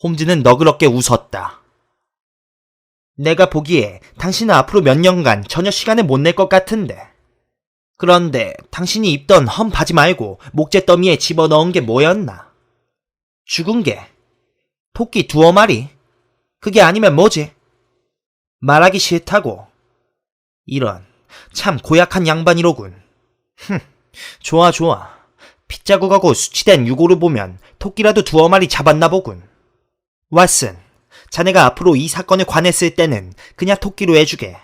[SPEAKER 1] 홈즈는 너그럽게 웃었다. 내가 보기에 당신은 앞으로 몇 년간 전혀 시간을 못 낼 것 같은데. 그런데 당신이 입던 험 바지 말고 목재더미에 집어넣은 게 뭐였나? 죽은 게? 토끼 2마리? 그게 아니면 뭐지? 말하기 싫다고. 이런, 참 고약한 양반이로군. 좋아. 핏자국하고 수치된 유골을 보면 토끼라도 2마리 잡았나 보군. 왓슨, 자네가 앞으로 이 사건을 관했을 때는 그냥 토끼로 해주게.